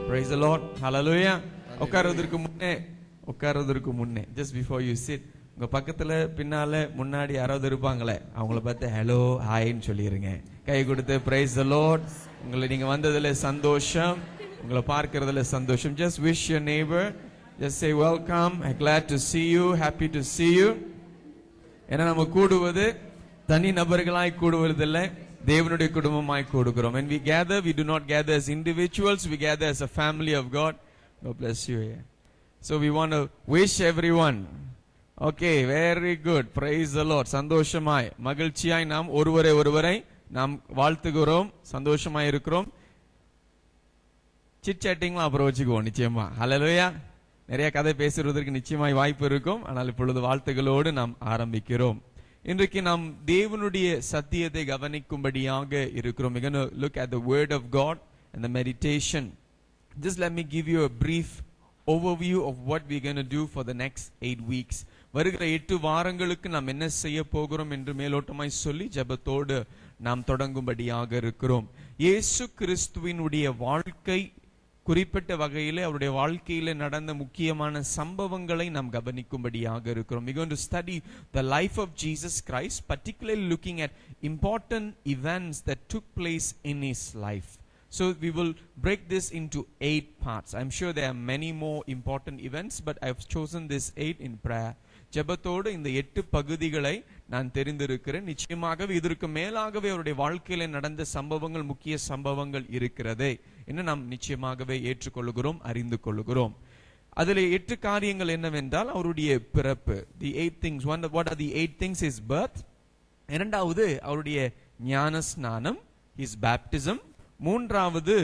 Praise the Lord. Hallelujah. உட்கார்றதுக்கு முன்னே just before you sit, உங்க பக்கத்துல பின்னால முன்னாடி யாராவது இருப்பாங்களே, அவங்கள பார்த்து ஹலோ ஹாய்ன்னு சொல்லிருங்க. கை கொடுத்து praise the Lord. உங்களை நீங்க வந்ததுல சந்தோஷம், உங்களை பார்க்கறதுல சந்தோஷம். Just wish your neighbor, just say welcome, glad to see you, happy to see you. ஏன்னா நம்ம கூடுவது தனி நபர்களாய் கூடுவதில்லை, தேவனுடைய குடும்பமாய் கூடுகிறோம். When we gather, we do not gather as individuals, we gather as a family of God. God bless you. So we want to wish everyone. Okay, very good. Praise the Lord. சந்தோஷமாய் மகிழ்ச்சியாய் நாம் ஒருவரை நாம் வாழ்த்துகிறோம், சந்தோஷமாய் இருக்கிறோம். Chit சாட்டிங்லாம் அப்புறம் வச்சுக்குவோம் நிச்சயமா. ஹல்லேலூயா. நிறைய கதை பேசுவதற்கு நிச்சயமாய் வாய்ப்பு இருக்கும். ஆனால் இப்பொழுது வாழ்த்துகளோடு நாம் ஆரம்பிக்கிறோம். இன்றைக்கு நாம் தேவனுடைய சத்தியத்தை கவனிக்கும்படியாக இருக்கிறோம். We're going to look at the word of God and the meditation. Just let me give you a brief overview of what we're going to do for the next 8 weeks. வருகிற 8 வாரங்களுக்கு நாம் என்ன செய்ய போகிறோம் என்று மேலோட்டமாய் சொல்லி ஜெபத்தோடு நாம் தொடங்கும்படியாக இருக்கிறோம். இயேசு கிறிஸ்துவினுடைய வாழ்க்கை குறிப்பிட்ட வகையிலே அவருடைய வாழ்க்கையிலே நடந்த முக்கியமான சம்பவங்களை நாம் கவனிக்கும்படியாக இருக்கிறோம். We're going to study the life of Jesus Christ, particularly looking at important events that took place in his life. So we will break this into 8 parts. I'm sure there are many more important events, but I've chosen this 8 in prayer. ஜெபத்தோடு இந்த 8 பகுதிகளை நான் தெரிந்திருக்கிறேன். நிச்சயமாகவே இதற்கு மேலாகவே அவருடைய வாழ்க்கையில நடந்த சம்பவங்கள், முக்கிய சம்பவங்கள் இருக்கிறதே என்று நாம் நிச்சயமாகவே ஏற்றுக்கொள்கிறோம், அறிந்து கொள்கிறோம். அதில் 8 காரியங்கள் என்னவென்றால் அவருடைய பிறப்பு. The 8 things. What are the 8 things? His birth. இரண்டாவது அவருடைய ஞான ஸ்நானம், his baptism. மூன்றாவது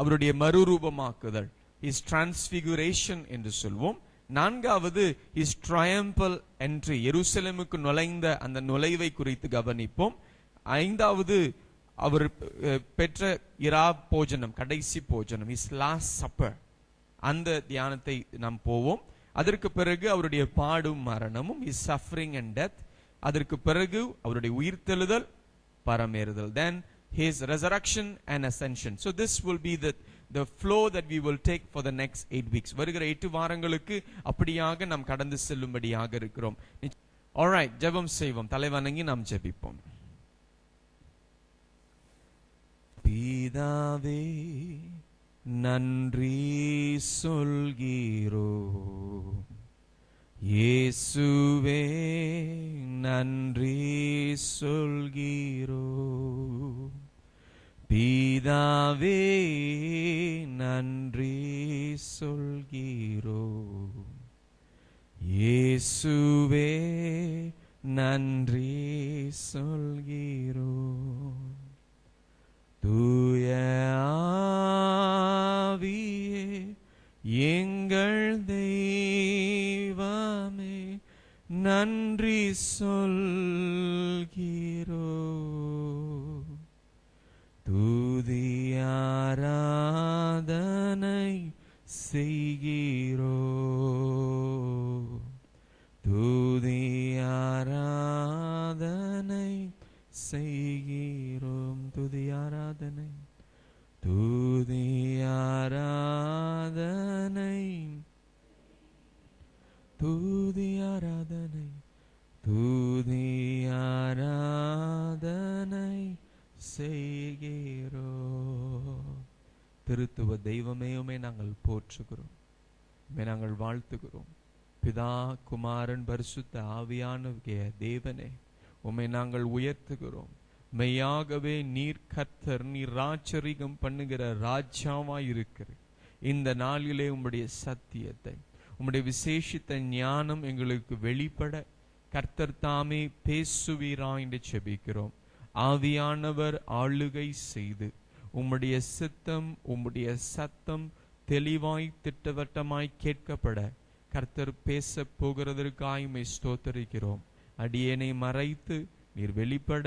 அவருடைய மறுரூபமாக்குதல், his transfiguration என்று சொல்வோம். நான்காவது his triumphal entry, எருசலேமுக்கு நுழைந்த அந்த நுழைவை குறித்து கவனிப்போம். ஐந்தாவது அவர் பெற்ற இரா போஜனம், கடைசி போஜனம், his last supper, அந்த தியானத்தை நாம் போவோம். அதற்கு பிறகு அவருடைய பாடும் மரணமும், his suffering and death. அதற்கு பிறகு அவருடைய உயிர்த்தெழுதல், பரமேறுதல். Then his resurrection and ascension. So this will be the flow that we will take for the next 8 weeks. வருகிற 8 வாரங்களுக்கு அப்படியாக நாம் கடந்து செல்லும்படியாக இருக்கிறோம். Alright, ஜெபம் செய்வோம். தலைவணங்கி நாம் ஜெபிப்போம். பிதாவே நன்றி சொல்கிறோம், இயேசுவே நன்றி சொல்கிறோம், பிதாவே நன்றி சொல்கிறோம், இயேசுவே நன்றி சொல்கிறோம். தூய ஆவியே எங்கள் தெய்வமே நன்றி சொல்கிறோம். துதி ஆராதனை செய்கிறோம், துதி ஆராதனை செய்கிறோம், துதி ஆராதனை, துதி ஆராதனை, துதி ஆராதனை, துதி ஆராதனை செய்கிறோம். திருத்துவ தெய்வமே உம்மை நாங்கள் போற்றுகிறோம், உம்மை நாங்கள் வாழ்த்துகிறோம். பிதா குமாரன் பரிசுத்த ஆவியான தேவனே உம்மை நாங்கள் உயர்த்துகிறோம். மெய்யாகவே நீர் கர்த்தர், நீர் ராஜரிகம் பண்ணுகிற ராஜாவாய் இருக்கிற இந்த நாளிலே உம்முடைய சத்தியத்தை, உம்முடைய விசேஷித்த ஞானம் எங்களுக்கு வெளிப்பட கர்த்தர் தாமே பேசுவீராய் என்று ஜெபிக்கிறோம். ஆவியானவர் ஆளுகை செய்து உம்முடைய சித்தம், உம்முடைய சத்தம் தெளிவாய் திட்டவட்டமாய் கேட்கப்பட கர்த்தர் பேச போகிறதற்காய் உம்மை ஸ்தோத்திரிக்கிறோம். அடியேனை மறைத்து நீர் வெளிப்பட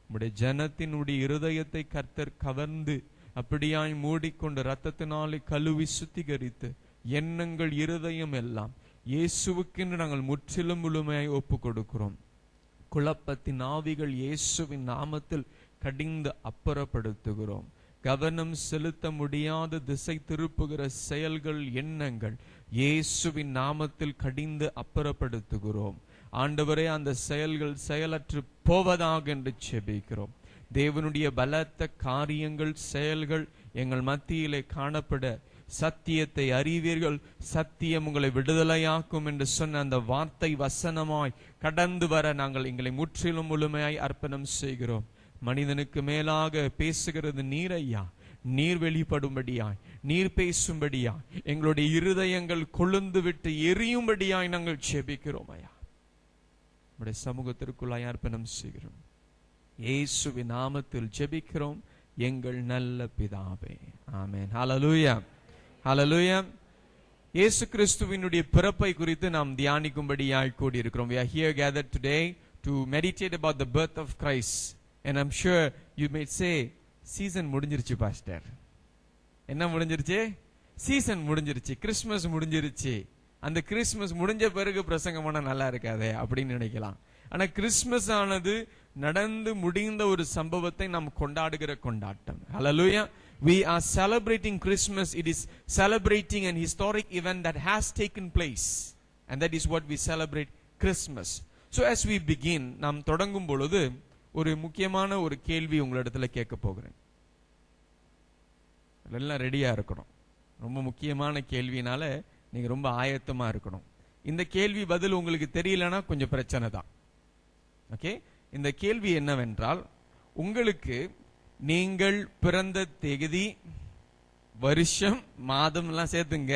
உம்முடைய ஜனத்தினுடைய இருதயத்தை கர்த்தர் கவர்ந்து அப்படியாய் மூடிக்கொண்டு இரத்தத்தினாலே கழுவி சுத்திகரித்து எண்ணங்கள் இருதயம் எல்லாம் இயேசுவுக்கென்று நாங்கள் முற்றிலும் முழுமையாய் ஒப்பு கொடுக்கிறோம். குழப்பத்தின் ஆவிகள் இயேசுவின் நாமத்தில் கடிந்து அப்புறப்படுத்துகிறோம். கவனம் செலுத்த முடியாத திசை திருப்புகிற செயல்கள், எண்ணங்கள் இயேசுவின் நாமத்தில் கடிந்து அப்புறப்படுத்துகிறோம். ஆண்டவரே, அந்த செயல்கள் செயலற்று போவதாக என்று ஜெபிக்கிறோம். தேவனுடைய பலத்த காரியங்கள், செயல்கள் எங்கள் மத்தியிலே காணப்பட சத்தியத்தை அறிவீர்கள், சத்தியம் உங்களை விடுதலையாக்கும் என்று சொன்ன அந்த வார்த்தை வசனமாய் கடந்து வர நாங்கள் எங்களை முற்றிலும் முழுமையாய் அர்ப்பணம் செய்கிறோம். மனிதனுக்கு மேலாக பேசுகிறது நீர் ஐயா. நீர் வெளிப்படும்படியாய், நீர் பேசும்படியாய், எங்களுடைய இருதயங்கள் கொழுந்து விட்டு எரியும்படியாய் நாங்கள் ஜெபிக்கிறோம் ஐயா. நம்முடைய சமூகத்திற்குள்ளாய் அர்ப்பணம் செய்கிறோம். இயேசுவின் நாமத்தில் ஜெபிக்கிறோம் எங்கள் நல்ல பிதாவே, ஆமென். ஹல்லேலூயா, ஹல்லேலூயா. இயேசு கிறிஸ்துவினுடைய பிறப்பை குறித்து நாம் தியானிக்கும்படியாய் கூடியிருக்கிறோம். We are here gathered today to meditate about the birth of Christ. And I'm sure you may say, season முடிஞ்சிருச்சு பாஸ்டர். என்ன முடிஞ்சிருச்சு? சீசன் முடிஞ்சிருச்சு, கிறிஸ்மஸ் முடிஞ்சிருச்சு. அந்த கிறிஸ்மஸ் முடிஞ்ச பிறகு பிரசங்கம் பண்ண நல்லா இருக்காதே அப்படின்னு நினைக்கலாம். ஆனா கிறிஸ்மஸ் ஆனது நடந்து முடிந்த ஒரு சம்பவத்தை நாம் கொண்டாடுகிற கொண்டாட்டம். ஹல்லேலூயா. We are celebrating Christmas. It is celebrating an historic event that has taken place, and that is what we celebrate Christmas. So as we begin, நாம் தொடங்கும் பொழுது ஒரு முக்கியமான ஒரு கேள்வி உங்களிடத்துல கேட்க போகிறேன். எல்லாம் ரெடியா இருக்கணும். ரொம்ப முக்கியமான கேள்வினால நீங்க ரொம்ப ஆயத்தமா இருக்கணும். இந்த கேள்வி பதில் உங்களுக்கு தெரியலனா கொஞ்சம் பிரச்சனை தான். ஓகே, இந்த கேள்வி என்னவென்றால், உங்களுக்கு நீங்கள் பிறந்த தேதி, வருஷம், மாதம் எல்லாம் சேர்த்துங்க,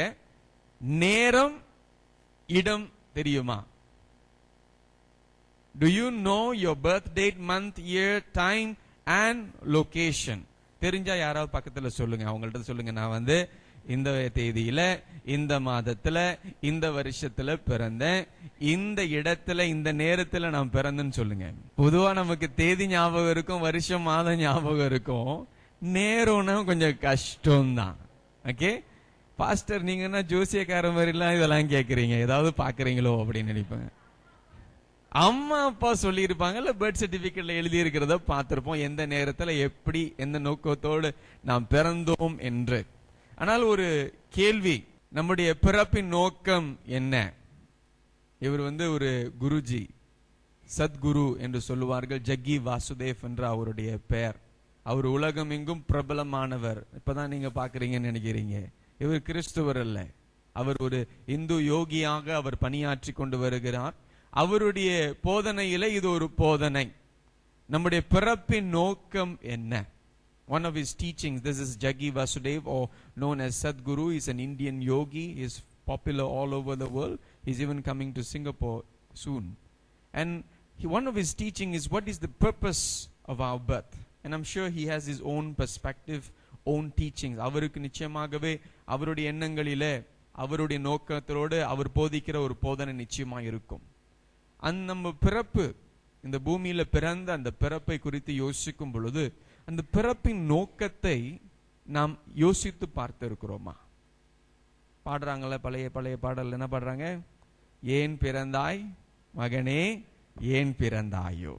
நேரம், இடம் தெரியுமா? Do you know your birth date, month, year, time and location? தெரிஞ்சா யாராவது பக்கத்துல சொல்லுங்க, அவங்கள்ட்ட சொல்லுங்க, நான் இந்த தேதியில, இந்த மாதத்துல, இந்த வருஷத்துல பிறந்தேன், இந்த இடத்துல, இந்த நேரத்துல நான் பிறந்தேன்னு சொல்லுங்க. பொதுவா நமக்கு தேதி ஞாபகம் இருக்கும், வருஷம், மாதம் ஞாபகம் இருக்கும், நேரம்னா கொஞ்சம் கஷ்டம் தான். ஓகே, பாஸ்டர் நீங்க என்ன ஜோசியக்கார மாதிரி எல்லாம் இதெல்லாம் கேக்குறீங்க, ஏதாவது பாக்குறீங்களோ அப்படின்னு நினைப்பாங்க. அம்மா அப்பா சொல்லி இருப்பாங்கல்ல, பர்த் சர்டிபிகேட்ல எழுதி இருக்கிறத பார்த்திருப்போம், எந்த நேரத்துல எப்படி எந்த நோக்கத்தோடு நாம் பிறந்தோம் என்று. ஆனால் ஒரு கேள்வி, நம்முடைய பிறப்பின் நோக்கம் என்ன? இவர் ஒரு குருஜி, சத்குரு என்று சொல்லுவார்கள், ஜக்கி வாசுதேவ் என்ற அவருடைய பெயர். அவர் உலகம் எங்கும் பிரபலமானவர். இப்பதான் நீங்க பாக்குறீங்கன்னு நினைக்கிறீங்க. இவர் கிறிஸ்துவர் அல்ல, அவர் ஒரு இந்து யோகியாக அவர் பணியாற்றி கொண்டு வருகிறார். அவருடைய போதனையில இது ஒரு போதனை. நம்முடைய பிறப்பின் நோக்கம் என்ன? One of his teachings, this is Jaggi Vasudev, or known as Sadhguru. He is an Indian yogi. He is popular all over the world. He is even coming to Singapore soon. And one of his teaching is, what is the purpose of our birth? And I'm sure he has his own perspective, own teachings. அவருக்கு நிச்சயமாகவே அவருடைய எண்ணங்களிலே, அவருடைய நோக்கத்தோடு அவர் போதிக்கிற ஒரு போதனை நிச்சயமா இருக்கும். நம்ம பிறப்பு, இந்த பூமியில பிறந்த அந்த பிறப்பை குறித்து யோசிக்கும் பொழுது, அந்த பிறப்பின் நோக்கத்தை நாம் யோசித்து பார்த்து இருக்கிறோமா? பாடுறாங்கல்ல, பழைய பழைய பாடல் என்ன பாடுறாங்க? ஏன் பிறந்தாய் மகனே, ஏன் பிறந்தாயோ?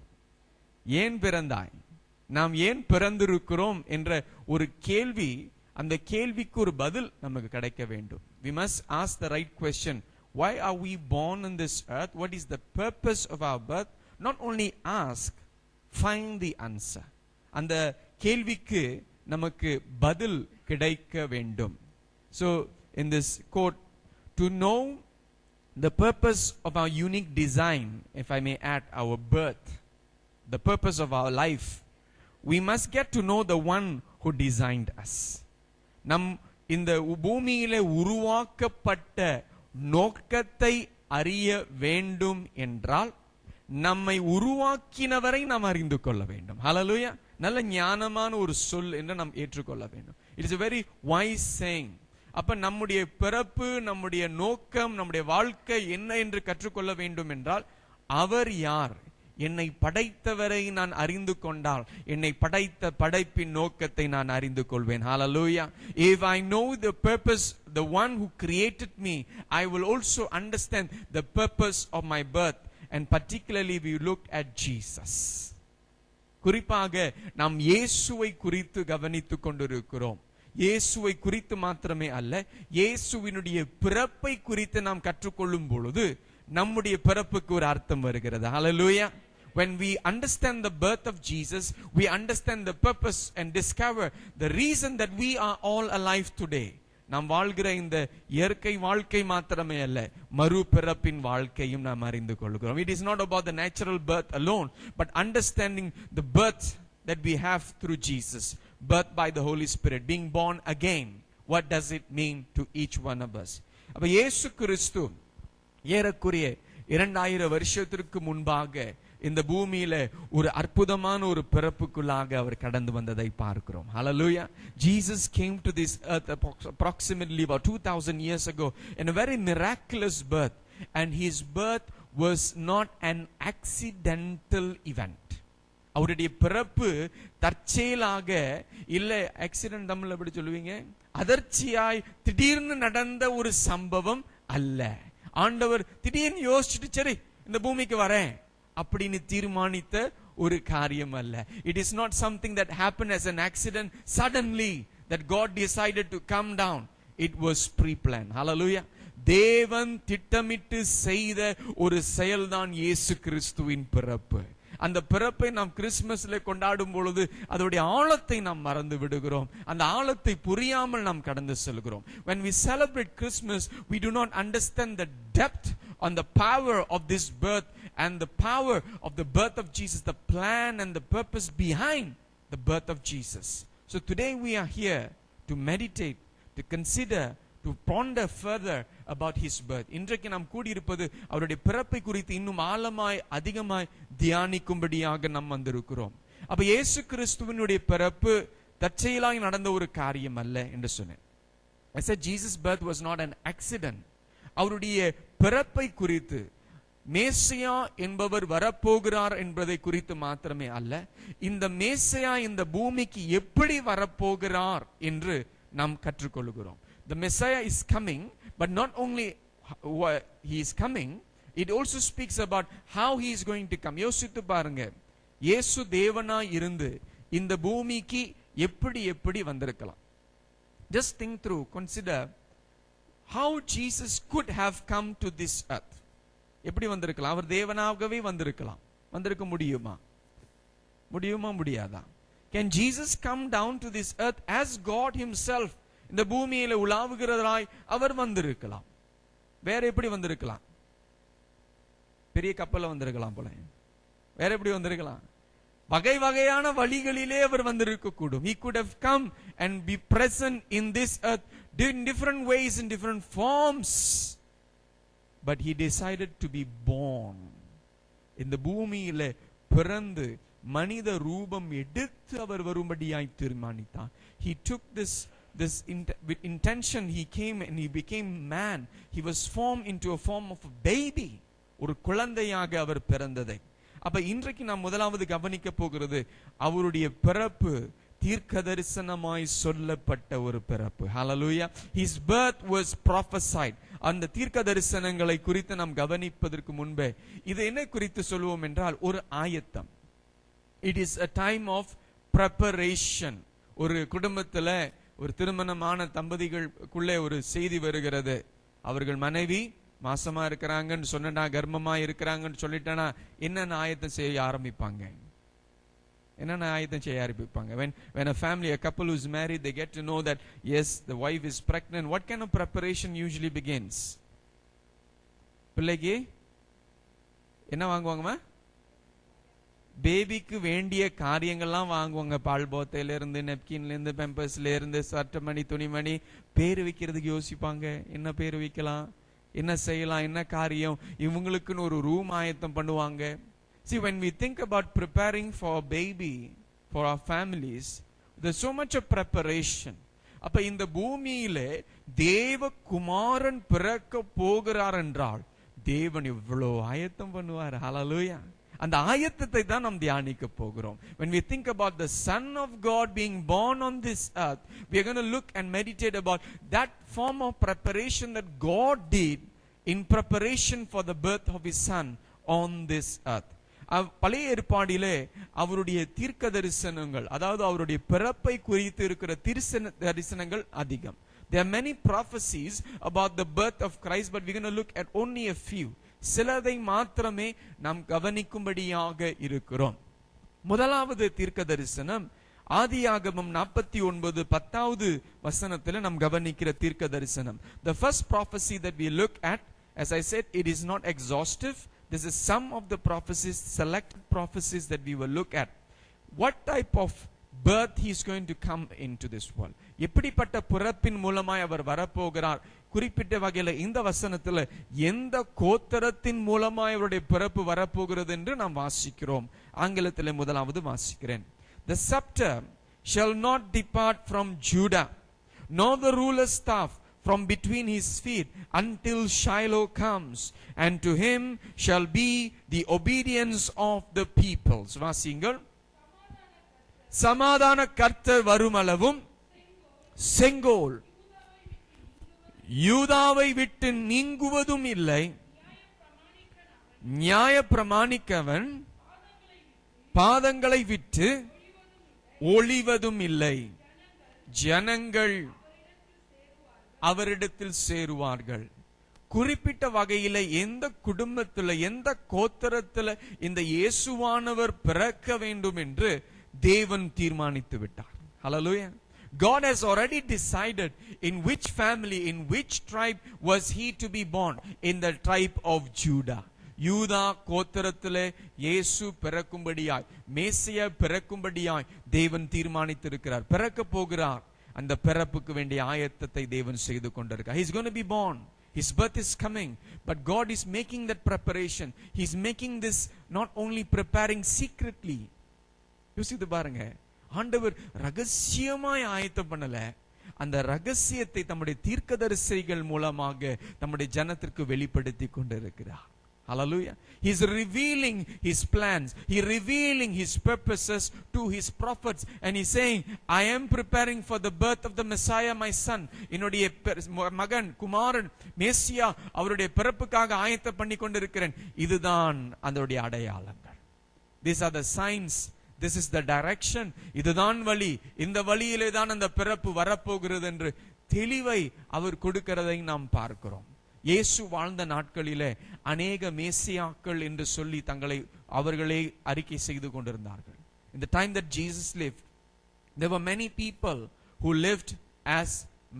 ஏன் பிறந்தாய், நாம் ஏன் பிறந்திருக்கிறோம் என்ற ஒரு கேள்வி, அந்த கேள்விக்கு ஒரு பதில் நமக்கு கிடைக்க வேண்டும். We must ask the right question. Why are we born on this earth? What is the purpose of our birth? Not only ask, find the answer. அந்த கேள்விக்கு நமக்கு பதில் கிடைக்க வேண்டும். So in this quote, to know the purpose of our unique design, if I may add, our birth, the purpose of our life, we must get to know the one who designed us. நம் இந்த பூமியிலே உருவாக்கப்பட்ட நோக்கத்தை அறிய வேண்டும் என்றால் நம்மை உருவாக்கினவரை நாம் அறிந்து கொள்ள வேண்டும். ஹல்லேலூயா. நல்ல ஞானமான ஒரு சொல் என்று நாம் ஏற்றுக்கொள்ள வேண்டும். It is a very wise saying. அப்ப நம்முடைய பிறப்பு, நம்முடைய நோக்கம், நம்முடைய வாழ்க்கை என்ன என்று கற்றுக்கொள்ள வேண்டும் என்றால், அவர் யார், என்னை படைத்தவரை நான் அறிந்து கொண்டால் என்னை படைத்த படைப்பின் நோக்கத்தை நான் அறிந்து கொள்வேன். Hallelujah. If I know the purpose, the one who created me, I will also understand the purpose of my birth. And particularly we look at Jesus. குறிப்பாக நாம் இயேசுவை குறித்து கவனித்துக் கொண்டிருக்கிறோம். இயேசுவை குறித்து மாத்திரமே அல்ல, இயேசுவினுடைய பிறப்பை குறித்து நாம் கற்றுக்கொள்ளும் பொழுது நம்முடைய பிறப்புக்கு ஒரு அர்த்தம் வருகிறது. ஹல்லேலூயா. When we understand the birth of Jesus, we understand the purpose and discover the reason that we are all alive today. நாம் வாழ்கிற இந்த இயற்கை வாழ்க்கை மாத்திரமே அல்ல, மறுபிறப்பின் வாழ்க்கையும் நாம் அறிந்து கொள்கிறோம். It is not about the natural birth alone, but understanding the birth that we have through Jesus, birth by the Holy Spirit, being born again. What does it mean to each one of us? அப்ப இயேசு கிறிஸ்து ஏறக்குறைய 2000 வருஷத்திற்கு முன்பாக இந்த பூமியில ஒரு அற்புதமான ஒரு பிறப்புக்குள்ளாக அவர் கடந்து வந்ததை பார்க்கிறோம். Hallelujah. Jesus came to this earth approximately about 2000 years ago in a very miraculous birth, and his birth was not an accidental event. அவருடைய பிறப்பு தற்செயலாக இல்ல, ஆக்சிடென்ட் தமிழ்ல எப்படி சொல்லுவீங்க, அதிர்ச்சியாய் திடீர்னு நடந்த ஒரு சம்பவம் அல்ல. ஆண்டவர் திடீர்னு யோசிச்சுட்டு சரி இந்த பூமிக்கு வரேன் அப்படின்னு தீர்மானித்த ஒரு காரியம் அல்ல. It is not something that happened as an accident suddenly that God decided to come down. It was pre-planned. Hallelujah. தேவன் திட்டமிட்டு செய்த ஒரு செயல்தான் இயேசு கிறிஸ்துவின் பிறப்பு. அந்த பிறப்பை நாம் கிறிஸ்துமஸ்ல கொண்டாடும் பொழுது அதோடைய ஆழத்தை நாம் மறந்து விடுகிறோம். அந்த ஆழத்தை புரியாமல் நாம் கடந்து செல்கிறோம். When we celebrate Christmas, we do not understand the depth on the power of this birth and the power of the birth of Jesus, the plan and the purpose behind the birth of Jesus. So today we are here to meditate, to consider, to ponder further about his birth. இன்றைக்கு நாம் கூடியிருப்பது அவருடைய பிறப்பை குறித்து இன்னும் ஆழமாய் அதிகமாய் தியானிக்கும்படியாக நாம் வந்திருக்கிறோம். அப்ப இயேசு கிறிஸ்துவினுடைய பிறப்பு தற்செயலாய் நடந்த ஒரு காரியம் அல்ல என்று சொன்னேன். I said Jesus' birth was not an accident. அவருடைய பிறப்பை குறித்து மேசியா என்பவர் வரப்போகிறார் என்பதை குறித்து மாத்திரமே அல்ல, இந்த மேசியா இந்த பூமிக்கு எப்படி வரப்போகிறார் என்று நாம் கற்றுக்கொள்கிறோம். The Messiah is coming, but not only he is coming, it also speaks about how he is going to come. யோசித்து பாருங்க, இயேசு தேவனாய் இருந்து இந்த பூமிக்கு எப்படி எப்படி வந்திருக்கலாம். Just think through, consider how Jesus could have come to this earth. எப்படி வந்திருக்கலாம்? அவர் தேவனாகவே வந்திருக்கலாம். வந்திருக்க முடியுமா? முடியுமா முடியாதா? Can Jesus come down to this earth as God himself? இந்த பூமியில உலாவுகிறவராய் அவர் வந்திருக்கலாம். வேற எப்படி வந்திருக்கலாம்? பெரிய கப்பல்ல வந்திருக்கலாம் போல. வேற எப்படி வந்திருக்கலாம்? வகை வகையான வழிகளிலே அவர் வந்திருக்க கூடும். He could have come and be present in this earth in different ways, in different forms. But he decided to be born. இந்த பூமியில பிறந்து மனித ரூபம் எடுத்து அவர் வரும்படியாய் தீர்மானித்தார். He took this with intention. He came and he became man. He was formed into a form of a baby. ஒரு குழந்தையாக அவர் பிறந்ததை. அப்ப இன்றைக்கு நாம் முதலாவது கவனிக்க போகிறது அவருடைய பிறப்பு தீர்க்கதரிசனமாய் சொல்லப்பட்ட ஒரு பிறப்பு. Hallelujah. His birth was prophesied. அந்த தீர்க்க தரிசனங்களை குறித்து நாம் கவனிப்பதற்கு முன்பே இது என்ன குறித்து சொல்வோம் என்றால் ஒரு ஆயத்தம். It is a time of preparation. ஒரு குடும்பத்துல ஒரு திருமணமான தம்பதிகளுக்குள்ளே ஒரு செய்தி வருகிறது. அவர்கள் மனைவி மாசமா இருக்கிறாங்கன்னு சொன்னா, கர்ப்பமா இருக்கிறாங்கன்னு சொல்லிட்டேன்னா என்னென்ன ஆயத்தம் செய்ய ஆரம்பிப்பாங்க? என்னென்ன ஆயத்தம் செய்ய ஆரம்பிப்பாங்க? When a family, a couple who's married, they get to know that yes, the wife is pregnant, what kind of preparation usually begins? பிள்ளைக்கு என்ன வாங்குவாங்கம்மா? பேபிக்கு வேண்டிய காரியங்கள்லாம் வாங்குவாங்க. பால் போத்தையில இருந்து, நெப்கின்ல இருந்து, பெம்பர்ஸ்ல இருந்து, சட்டமணி, துணிமணி. பேரு வைக்கிறதுக்கு யோசிப்பாங்க. என்ன பேரு வைக்கலாம், என்ன செய்யலாம், என்ன காரியம். இவங்களுக்குன்னு ஒரு ரூம் ஆயத்தம் பண்ணுவாங்க. See, when we think about preparing for a baby, for our families, there's so much of preparation. அப்ப இந்த பூமியிலே தேவகுமாரன் பிறக்க போகிறார் என்றால் தேவன் எவ்வளவு ஆயத்தம் பண்ணுவார். Hallelujah. அந்த ஆயத்தத்தை தான் நாம் தியானிக்க போகிறோம். When we think about the Son of God being born on this earth, we are going to look and meditate about that form of preparation that God did in preparation for the birth of his Son on this earth. பழைய ஏற்பாடிலே அவருடைய தீர்க்க தரிசனங்கள், அதாவது அவருடைய பிறப்பை குறித்து இருக்கிற தரிசனங்கள் அதிகம். There are many prophecies about the birth of Christ, but we're going to look at only a few. சிலதை மாத்திரமே நாம் கவனிக்கும்படியாக இருக்கிறோம். முதலாவது தீர்க்க தரிசனம் ஆதியாகமம் 49:10 வசனத்தில் நாம் கவனிக்கிற தீர்க்க தரிசனம். The first prophecy that we look at, as I said, it is not exhaustive. This is some of the prophecies, selected prophecies that we will look at. What type of birth he is going to come into this world? எப்படிப்பட்ட பிறப்பின் மூலமாய் அவர் வரப்போகிறார்? குறிப்பிட்ட வகையில் இந்த வசனத்தில் எந்த கோத்திரத்தின் மூலமாய் அவருடைய பிறப்பு வரப்போகிறது என்று நாம் வாசிக்கிறோம். ஆங்கிலத்தில் முதலாவது வாசிக்கிறேன். The scepter shall not depart from Judah, nor the ruler's staff from between his feet, until Shiloh comes, and to him shall be the obedience of the peoples. வாசிங்கள். சமாதான கர்த்தர் வருமளவும் செங்கோல் யூதாவை விட்டு நீங்குவதும் இல்லை, நியாய பிரமாணிக்கவன் பாதங்களை விட்டு ஒளிவதும் இல்லை. ஜனங்கள் அவரிடத்தில் சேருவார்கள். குறிப்பிட்ட வகையில எந்த குடும்பத்துல, எந்த கோத்திரத்துல இந்த இயேசுவானவர் பிறக்க வேண்டும் என்று தேவன் தீர்மானித்து விட்டார். ஹல்லேலூயா. God has already decided in which family, in which tribe was he to be born. In the tribe of Judah. யூதா கோத்திரத்திலே இயேசு பிறக்கும்படியாய், மேசியா பிறக்கும்படியாய் தேவன் தீர்மானித்திருக்கிறார். பிறக்க போகிறார். அந்த பிறப்புக்கு வேண்டிய ஆயத்தத்தை தேவன் செய்து கொண்டிருக்கிறார். He is going to be born. His birth is coming, but God is making that preparation. He is making this not only preparing secretly. யோசித்து பாருங்க, ஆண்டவர் ரகசியமாய் ஆயத்தம் பண்ணல, அந்த ரகசியத்தை தம்முடைய தீர்க்கதரிசிகள் மூலமாக தம்முடைய ஜனத்திற்கு வெளிப்படுத்தி கொண்டிருக்கிறார். Hallelujah. He is revealing his plans. He is revealing his purposes to his prophets. And he is saying, I am preparing for the birth of the Messiah, my son. என்னுடைய மகன் குமாரன் மேசியா அவருடைய பிறப்புக்காக ஆயத்தம் பண்ணி கொண்டிருக்கிறேன். இதுதான் அதனுடைய அடையாளங்கள். These are the signs. This is the direction. இதுதான் வழி. இந்த வழியிலே தான் அந்த பிறப்பு வரப்போகிறது என்று தெளிவை அவர் கொடுக்கிறதை நாம் பார்க்கிறோம். இயேசு வாழ்ந்த நாட்களிலே அநேக மேசியாக்கள் என்று சொல்லி தங்களை அவர்களே அறிக்கை செய்து கொண்டிருந்தார்கள். In the time that Jesus lived, there were many people who lived as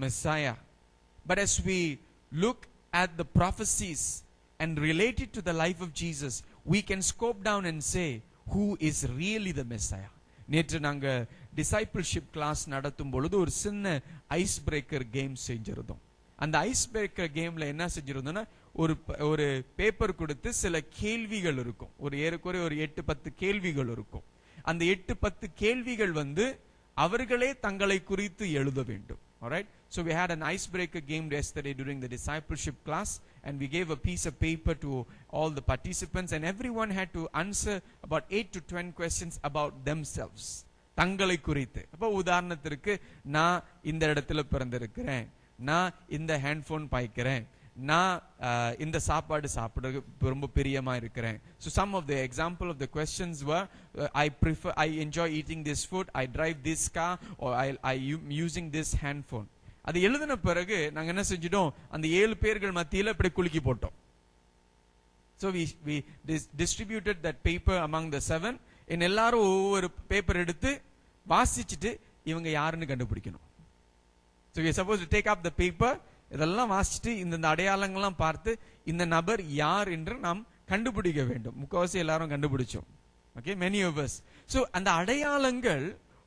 Messiah. But as we look at the prophecies and relate it to the life of Jesus, we can scope down and say, who is really the Messiah? நேற்று நாங்க discipleship class நடத்தும் பொழுது ஒரு சின்ன ice breaker game செஞ்சிருந்தோம். அந்த ice breaker கேம்ல என்ன செஞ்சிருந்தோம்னா, ஒரு பேப்பர் கொடுத்து சில கேள்விகள் இருக்கும். ஏறக்குறைய ஒரு 8-10 கேள்விகள் இருக்கும். அந்த 8-10 கேள்விகள் அவர்களே தங்களை குறித்து எழுத வேண்டும். Alright? So we had an icebreaker game yesterday during the discipleship class, and we gave a piece of paper to all the participants, and everyone had to answer about 8 to 10 questions about themselves. தங்களை குறித்து. அப்ப உதாரணத்திற்கு, நான் இந்த இடத்துல பிறந்திருக்கிறேன், நான் இந்த handphone பாய்க்கிறேன், நான் இந்த சாப்பாடு சாப்பிட ரொம்ப பிரியமா இருக்கிறேன். So some of the example of the questions were, I enjoy eating this food, I drive this car, or I using this handphone. அது எழுதின பிறகு நாங்க என்ன செஞ்சிட்டோம், அந்த 7 பேர்கள் மத்தியில இப்படி குலுக்கி போட்டோம். So we distributed that paper among the 7. எல்லாரும் ஒவ்வொரு பேப்பர் எடுத்து வாசிச்சுட்டு இவங்க யாருன்னு கண்டுபிடிக்கணும். So we are supposed to take up the paper, இதெல்லாம் வாசிச்சுட்டு இந்த அடையாளங்கள்லாம் பார்த்து இந்த நபர் யார் என்று நாம் கண்டுபிடிக்க வேண்டும். முக்காவாசி எல்லாரும் கண்டுபிடிச்சோம். Okay, many of us. So அந்த அடையாளங்கள்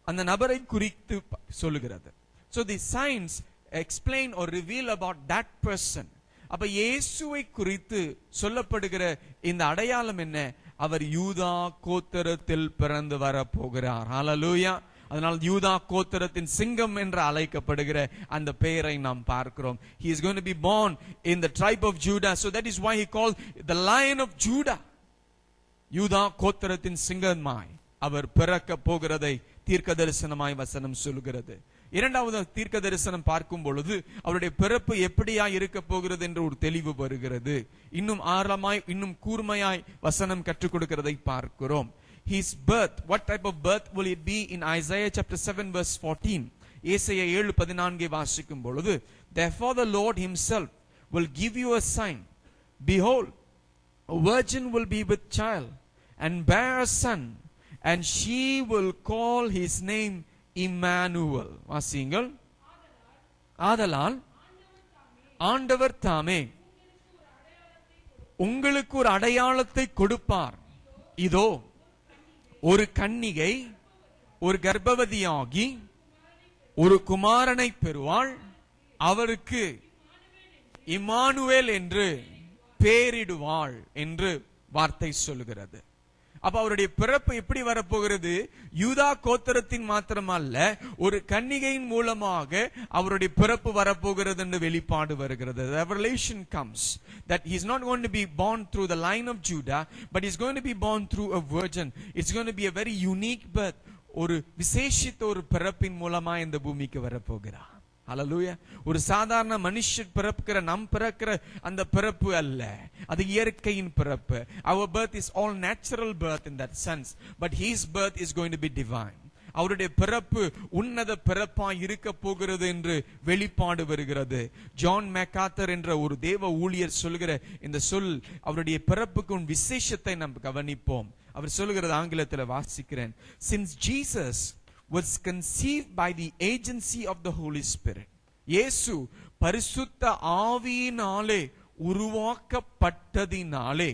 அந்த நபரை குறித்து சொல்லுகிறது. So the signs explain or reveal about that person. அப்ப இயேசுவை குறித்து சொல்லப்படுகிற இந்த அடையாளம் என்ன? அவர் யூதா கோத்திரத்தில் பிறந்து வர போகிறார். ஹல்லேலூயா. அதனால் யூதா கோத்திரத்தின் சிங்கம் என்று அழைக்கப்படுகிற அந்த பெயரை நாம் பார்க்கிறோம். He is going to be born in the tribe of Judah. So that is why he called the Lion of Judah. யூதா கோத்திரத்தின் சிங்கமாய் அவர் பிறக்க போகிறதை தீர்க்க தரிசனமாய் வசனம் சொல்கிறது. இரண்டாவது தீர்க்க தரிசனம் பார்க்கும் பொழுது அவருடைய பிறப்பு எப்படியா இருக்க போகிறது என்று ஒரு தெளிவு வருகிறது. இன்னும் ஆழமாய் இன்னும் கூர்மையாய் வசனம் கற்றுக் கொடுக்கிறதை பார்க்கிறோம். His birth, what type of birth will it be in Isaiah chapter 7 verse 14? ஏசாயா 7:14 வாசிக்கும் பொழுது, therefore the Lord himself will give you a sign. Behold, a virgin will be with child and bear a son, and she will call his name Emmanuel. வாசியுங்கள். ஆதலால் ஆண்டவர் தாமே உங்களுக்கு ஒரு அடையாளத்தை கொடுப்பார். இதோ ஒரு கன்னிகை ஒரு கர்ப்பவதியாகி ஒரு குமாரனை பெறுவாள். அவருக்கு இம்மானுவேல் என்று பெயரிடுவாள் என்று வார்த்தை சொல்லுகிறது. அப்ப அவருடைய பிறப்பு எப்படி வரப்போகிறது? யூதா கோத்திரத்தின் மாத்திரமல்ல, ஒரு கன்னிகையின் மூலமாக அவருடைய பிறப்பு வரப்போகிறது என்று வெளிப்பாடு வருகிறது. Revelation comes that he is not going to be born through the line of Judah, but he is going to be born through a virgin. It's going to be a very unique birth. ஒரு விசேஷித்த ஒரு பிறப்பின் மூலமா இந்த பூமிக்கு வரப்போகிறார். ஹல்லேலூயா. ஒரு சாதாரண மனுஷன் பிறக்கிற நம் பிறக்கிற அந்த பிறப்பு அல்ல, அது இயற்கையின் பிறப்பு. Our birth is all natural birth in that sense, but his birth is going to be divine. அவருடைய பிறப்பு உன்னத பிறப்பாய் இருக்க போகிறது என்று வெளிப்பாடு வருகிறது. ஜான் மெக்காத்தர் என்ற ஒரு தேவ ஊழியர் சொல்கிற இந்த சொல், அவருடைய பிறப்புக்கு விசேஷத்தை நாம் கவனிப்போம். அவர் சொல்லுகிறது, ஆங்கிலத்தில் வாசிக்கிறேன். Since Jesus was conceived by the agency of the Holy Spirit. இயேசு பரிசுத்த ஆவியினாலே உருவாக்கப்பட்டதினாலே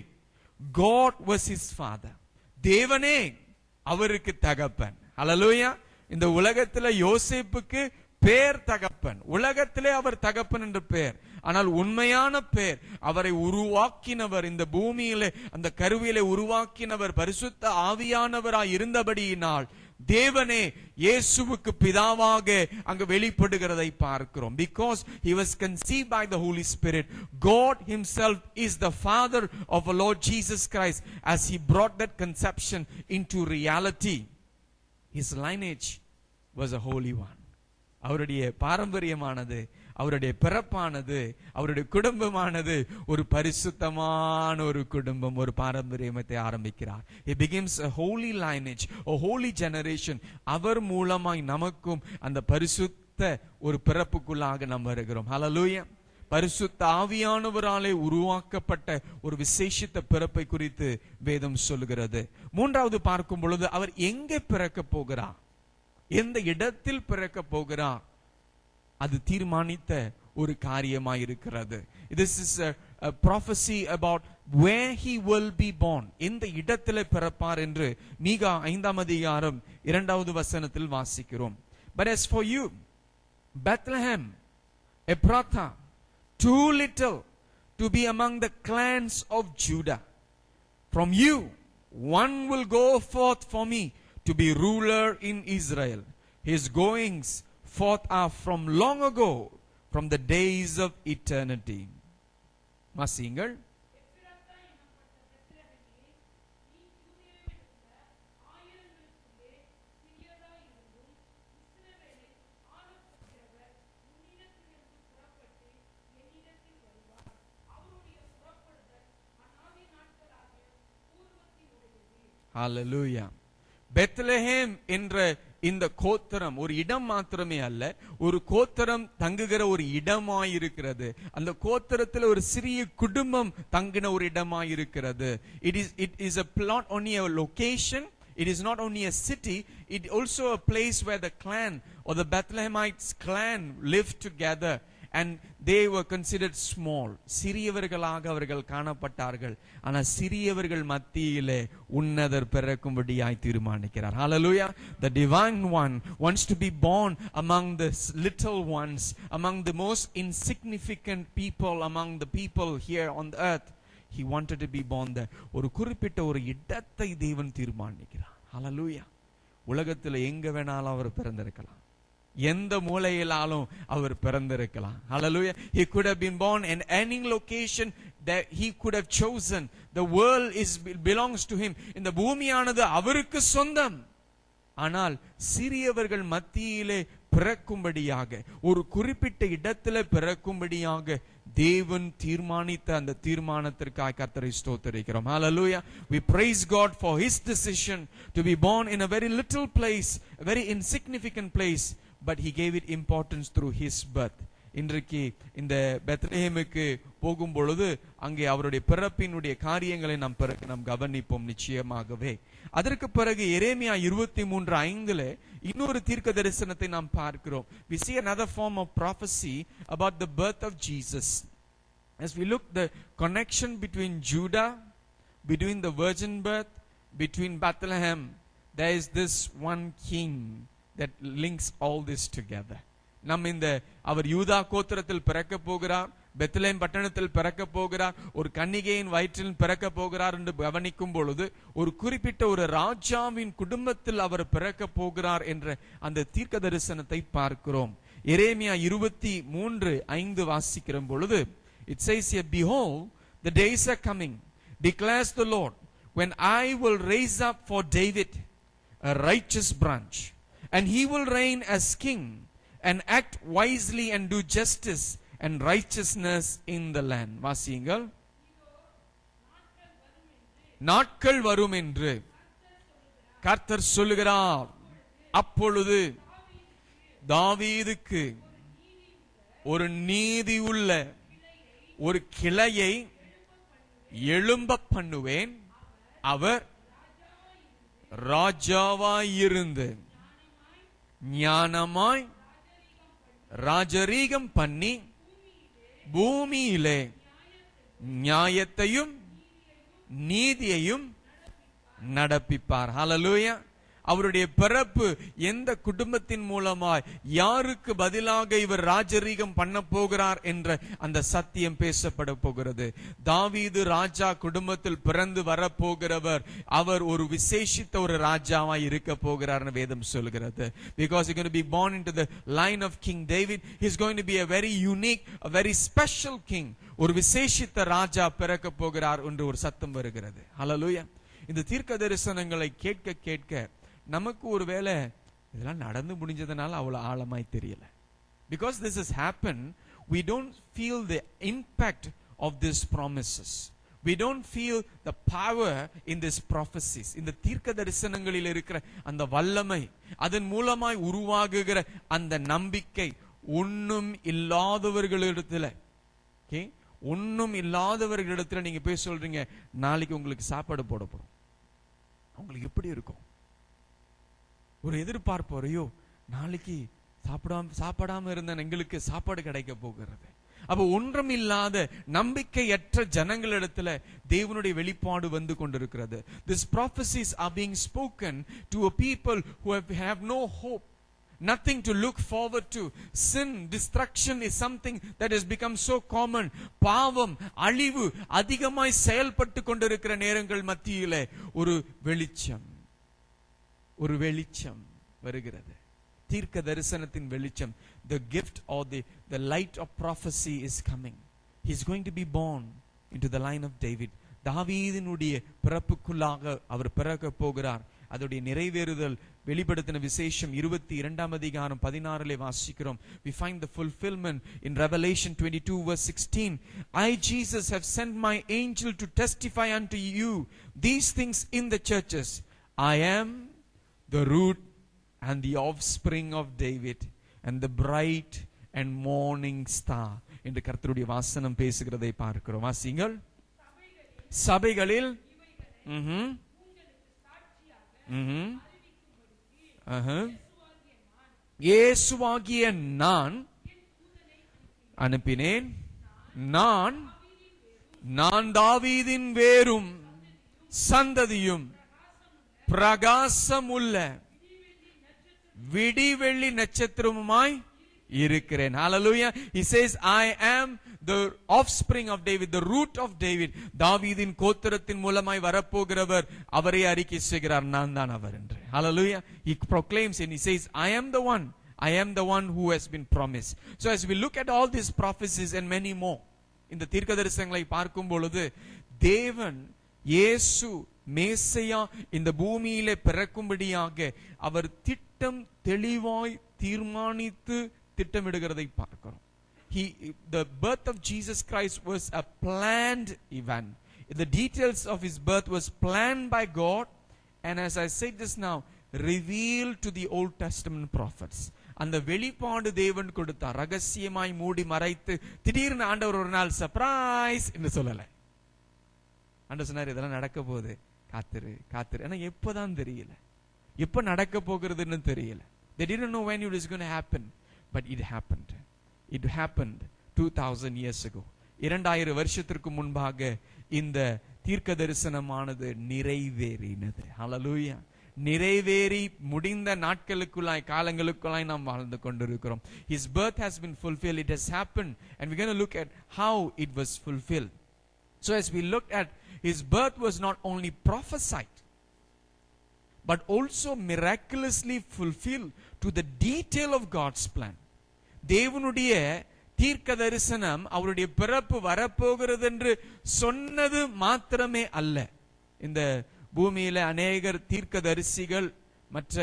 God was his father. தேவனே அவருக்கு தகப்பன். ஹல்லேலூயா. இந்த உலகத்திலே யோசேப்புக்கு பேர் தகப்பன், உலகத்திலே அவர் தகப்பன் என்று பேர். ஆனால் உண்மையான பேர், அவரை உருவாக்கினவர், இந்த பூமியிலே அந்த கருவிலே உருவாக்கினவர் பரிசுத்த ஆவியானவராய் இருந்தபடியினால் தேவனே இயேசுவுக்கு பிதாவாக அங்கு வெளிப்படுகிறதை பார்க்கிறோம். Because he was conceived by the Holy Spirit, God himself is the father of our Lord Jesus Christ as he brought that conception into reality. His lineage was a holy one. அவருடைய பாரம்பரியமானது, அவருடைய பிறப்பானது, அவருடைய குடும்பமானது ஒரு பரிசுத்தமான ஒரு குடும்பம், ஒரு பாரம்பரியத்தை ஆரம்பிக்கிறார். He begins a holy lineage, a holy generation. அவர் மூலமாய் நமக்கும் அந்த பரிசுத்த ஒரு பிறப்புக்குள்ளாக நாம் வருகிறோம். ஹல்லேலூயா. பரிசுத்த ஆவியானவராலே உருவாக்கப்பட்ட ஒரு விசேஷித்த பிறப்பை குறித்து வேதம் சொல்லுகிறது. மூன்றாவது பார்க்கும் பொழுது, அவர் எங்கே பிறக்க போகிறார், எந்த இடத்தில் பிறக்க போகிறார், அது தீர்மானித்த ஒரு காரியமாய் இருக்கிறது. This is a prophecy about where he will be born. எந்த இடத்திலே பிறப்பார் என்று மீகா 5ஆம் அதிகாரம் 2வது வசனத்தில் வாசிக்கிறோம். But as for you, Bethlehem Ephrathah, too little to be among the clans of Judah, from you one will go forth for me to be ruler in Israel. His goings forth are from long ago, from the days of eternity. வாசியுங்கள். Hallelujah. Bethlehem என்ற இந்த கோத்திரம் ஒரு இடம் மாத்திரமே அல்ல, ஒரு கோத்திரம் தங்குகிற ஒரு இடமாயிருக்கிறது. அந்த கோத்திரத்தில் ஒரு சிறிய குடும்பம் தங்கின ஒரு இடமாயிருக்கிறது. It is not only a location, it is not only a city, it also a place where the clan or the Bethlehemites clan lived together. And they were considered small. சிறியவர்களாக அவர்கள் காணப்பட்டார்கள். ஆனால் சிறியவர்கள் மத்தியிலே உன்னதர் பிறக்கும்படியாய் தீர்மானிக்கிறார். Hallelujah. The divine one wants to be born among the little ones, among the most insignificant people, among the people here on the earth. He wanted to be born there. ஒரு குறிப்பிட்ட ஒரு இடத்தை தேவன் தீர்மானிக்கிறார். Hallelujah. உலகத்தில் எங்க வேணாலும் அவர் பிறந்திருக்கலாம், எந்த மூலையிலாலும் அவர் பிறந்திருக்கலாம். Hallelujah. He could have been born in any location that he could have chosen. The world belongs to him. இந்த பூமியானது அவருக்கு சொந்தம். ஆனால் சிறியவர்கள் மத்தியிலே பிறக்கும்படியாக, ஒரு குறிப்பிட்ட இடத்துல பிறக்கும்படியாக தேவன் தீர்மானித்த அந்த தீர்மானத்திற்காக கர்த்தரை ஸ்தோத்திரிக்கிறோம். Hallelujah. We praise God for his decision to be born in a very little place, a very insignificant place, but he gave it importance through his birth. இன்றைக்கு இந்த பெத்லஹேமுக்கு போகும் பொழுது அங்கே அவருடைய பிறப்பினுடைய காரியங்களை நாம் கவனிப்போம் நிச்சயமாகவே. அதற்கு பிறகு எரேமியா 23:5 இன்னொரு தீர்க்க தரிசனத்தை நாம் பார்க்கிறோம். We see another form of prophecy about the birth of Jesus. As we look the connection between Judah, between the virgin birth, between Bethlehem, there is this one king that links all this together. அவர் யூதா கோத்திரத்தில் பிறக்க போகிறார், Bethlehem பட்டணத்தில் பிறக்க போகிறார், ஒரு கன்னிகையின் வயிற்றில் பிறக்க போகிறார் என்று கவனிக்கும் பொழுது ஒரு குறிப்பிட்ட ஒரு ராஜாவின் குடும்பத்தில் அவர் பிறக்க போகிறார் என்ற அந்த தீர்க்க தரிசனத்தை பார்க்கிறோம். எரேமியா 23:5 வாசிக்கிற பொழுது it says here, behold, the days are coming, declares the Lord, when I will raise up for David a righteous branch, and he will reign as king and act wisely and do justice and righteousness in the land. வாசியுங்கள். நாட்கள் வரும் என்று கர்த்தர் சொல்லுகிறார், அப்பொழுது தாவீதுக்கு ஒரு நீதி உள்ள ஒரு கிளையை எழும்ப பண்ணுவேன், அவர் ராஜாவாயிருந்து ஞானமாய் ராஜரீகம் பண்ணி பூமியிலே நியாயத்தையும் நீதியையும் நடப்பிப்பார். ஹல்லேலூயா. அவருடைய பிறப்பு எந்த குடும்பத்தின் மூலமாய், யாருக்கு பதிலாக இவர் ராஜரீகம் பண்ண போகிறார் என்ற அந்த சத்தியம் பேசப்பட போகிறது. தாவீது ராஜா குடும்பத்தில் பிறந்து வரப்போகிறவர், அவர் ஒரு விசேஷித்த ஒரு ராஜாவாய் இருக்க போகிறார் வேதம் சொல்கிறது. Because he's going to be born into the line of King David, he's going to be a very unique, a very special king. ஒரு விசேஷித்த ராஜா பிறக்க போகிறார் என்று ஒரு சத்தம் வருகிறது. ஹல்லேலூயா. இந்த தீர்க்க தரிசனங்களை கேட்க கேட்க நமக்கு ஒருவேளை இதெல்லாம் நடந்து முடிஞ்சதனால அவ்வளவு ஆழமாய் தெரியல. Because this has happened, we don't feel the impact of these promises. We don't feel the power in these prophecies. இந்த தீர்க்க தரிசனங்களில் இருக்கிற அந்த வல்லமை, அதன் மூலமாய் உருவாகுகிற அந்த நம்பிக்கை ஒண்ணும் இல்லாதவர்களிடத்துல, ஒண்ணும் இல்லாதவர்களிடத்துல நீங்க போய் சொல்றீங்க, நாளைக்கு உங்களுக்கு சாப்பாடு போட போறோம், உங்களுக்கு எப்படி இருக்கும்? ஒரு எதிர்பார்ப்பு, ஐயோ நாளைக்கு சாப்பிடாம இருந்த எங்களுக்கு சாப்பாடு கிடைக்க போகிறது. அப்ப ஒன்றும் இல்லாத நம்பிக்கையற்ற ஜனங்களிடத்துல தேவனுடைய வெளிப்பாடு வந்து கொண்டிருக்கிறது. These prophecies are being spoken to a people who have no hope, nothing to look forward to. Sin, destruction is something that has become so common. பாவம், அழிவு அதிகமாய் செயல்பட்டு கொண்டிருக்கிற நேரங்கள் மத்தியிலே ஒரு வெளிச்சம் வருகிறது. தீர்க்க தரிசனத்தின் வெளிச்சம், the gift or the light of prophecy is coming. He is going to be born into the line of David. தாவீதினுடைய பிறப்புக்குள்ளாக அவர் பிறக்க போகிறார். அதோடைய நிறைவேறுதல் வெளிப்படுத்தின விசேஷம் 22:16 வாசிக்கிறோம். We find the fulfillment in Revelation 22:16. I, Jesus, have sent my angel to testify unto you these things in the churches. I am the root and the offspring of David and the bright and morning star என்று கர்த்தருடைய வாசனம் பேசுகிறதை பார்க்கிறோம். வாசிங்கள். சபைகளில் இயேசுவாகிய நான் அனுப்பினேன். நான் தாவீதின் வேரும் சந்ததியும் பிரகாசமுள்ள விடிவெள்ளி நட்சத்திரமுமாய் இருக்கிறேன். Hallelujah. He says, I am the offspring of David, the root of David. தாவீதின் கோத்திரத்தின் மூலமாய் வரப்போகிறவர், அவரை அறிக்கை செய்கிறார், நான் தான் அவர் என்று. Hallelujah. He proclaims and he says, I am the one who has been promised. So as we look at all these prophecies and many more, இந்த தீர்க்க தரிசனங்களை பார்க்கும் பொழுது தேவன் இயேசு மேசியா இந்த பூமியிலே பிறக்கும்படியாக அவர் திட்டம் தெளிவாய் தீர்மானித்து திட்டமிடுகிறதை பார்க்கிறோம். The birth of Jesus Christ was a planned event. The details of his birth was planned by God, and as I said just now, revealed to the Old Testament prophets. அந்த வெளிப்பாடு தேவன் கொடுத்தார். ரகசியமாய் மூடி மறைத்து திடீர்னு ஆண்டவர் ஒரு நாள் சர்ப்ரைஸ் என்று சொல்லல. ஆண்டவர் சொன்னார், இதெல்லாம் நடக்க போகுது, காத்திரு காத்திரு. ஆனா எப்பதான் தெரியல, எப்ப நடக்க போகிறதுன்னு தெரியல. They didn't know when it was going to happen, but it happened. It happened 2000 years ago. 2000 வருஷத்திற்கு முன்பாக இந்த தீர்க்க தரிசனமானது நிறைவேறினது. ஹல்லேலூயா. நிறைவேறி முடிந்த நாட்களுக்குள்ளாய் காலங்களுக்குள்ளாய் நாம் வாழ்ந்து கொண்டிருக்கிறோம். His birth has been fulfilled. It has happened, and we're going to look at how it was fulfilled. So as we look at his birth was not only prophesied, but also miraculously fulfilled to the detail of God's plan. தேவனுடைய தீர்க்க தரிசனம் அவருடைய பிறப்பு வரப்போகிறது என்று சொன்னது மாத்திரமே அல்ல. இந்த பூமியில அநேகர் தீர்க்கதரிசிகள், மற்ற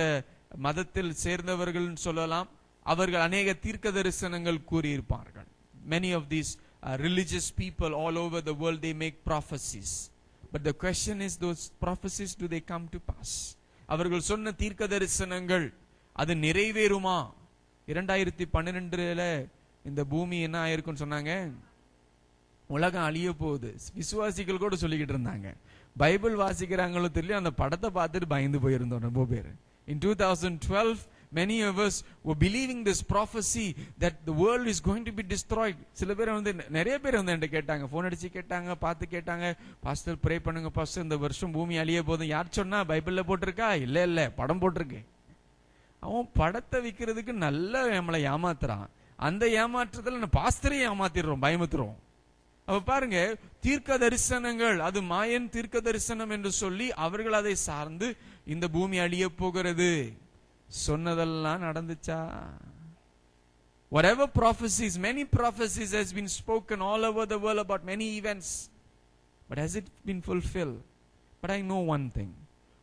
மதத்தில் சேர்ந்தவர்கள் சொல்லலாம், அவர்கள் அநேக தீர்க்க தரிசனங்கள் கூறியிருப்பார்கள். Many of these religious people all over the world, they make prophecies, but the question is, those prophecies, do they come to pass? அவர்கள் சொன்ன தீர்க்க தரிசனங்கள் அது நிறைவேறுமா? 2012ல இந்த பூமி என்ன ஆயிருக்குன்னு சொன்னாங்க, உலகம் அழிய போகுது. விசுவாசிகள் கூட சொல்லிக்கிட்டு இருந்தாங்க. பைபிள் வாசிக்கிறாங்களோ தெரியல, அந்த படத்தை பார்த்துட்டு பயந்து போயிருந்தோம் ரொம்ப பேர். In 2012 many of us were believing this prophecy that the world is going to be destroyed. சில பேர் நிறைய பேர் என்கிட்ட கேட்டாங்க, போன் அடிச்சு கேட்டாங்க, பார்த்து கேட்டாங்க, பாஸ்டர் ப்ரே பண்ணுங்க பாஸ்டர், இந்த வருஷம் பூமி அழிய போதும். யார் சொன்னா? பைபிள்ல போட்டிருக்கா? இல்ல படம் போட்டிருக்கு. அவன் படத்தை விற்கிறதுக்கு நல்லா நம்மளை ஏமாத்துறான். அந்த ஏமாற்றத்துல பாஸ்டரை ஏமாத்திடுறோம், பயமுத்துறோம். அப்ப பாருங்க, தீர்க்க தரிசனங்கள், அது மாயன் தீர்க்க தரிசனம் என்று சொல்லி அவர்கள் அதை சார்ந்து இந்த பூமி அழிய போகிறது சொன்னதெல்லாம் நடந்துச்சா? Whatever prophecies, many prophecies has been spoken all over the world about many events, but has it been fulfilled? But I know one thing,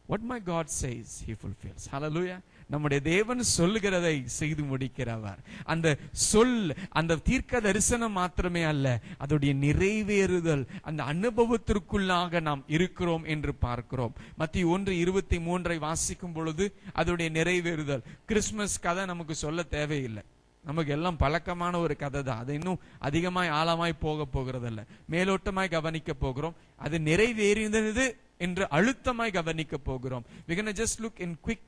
what my God says he fulfills. Hallelujah. நம்முடைய தேவன் சொல்லுகிறதை செய்து முடிக்கிறவர். அந்த சொல், அந்த தீர்க்க தரிசனம் மாத்திரமே அல்ல, அதோடைய நிறைவேறுதல், அந்த அனுபவத்திற்குள்ளாக நாம் இருக்கிறோம் என்று பார்க்கிறோம். மத்தேயு 1:23 வாசிக்கும் பொழுது அதோடைய நிறைவேறுதல். கிறிஸ்துமஸ் கதை நமக்கு சொல்ல தேவையில்லை, நமக்கு எல்லாம் பழக்கமான ஒரு கதை தான். அது இன்னும் அதிகமாய் ஆழமாய் போகிறதில்ல, மேலோட்டமாய் கவனிக்க போகிறோம். அது நிறைவேறினது என்று அழுத்தமாய் கவனிக்க போகிறோம். We're going to just look in quick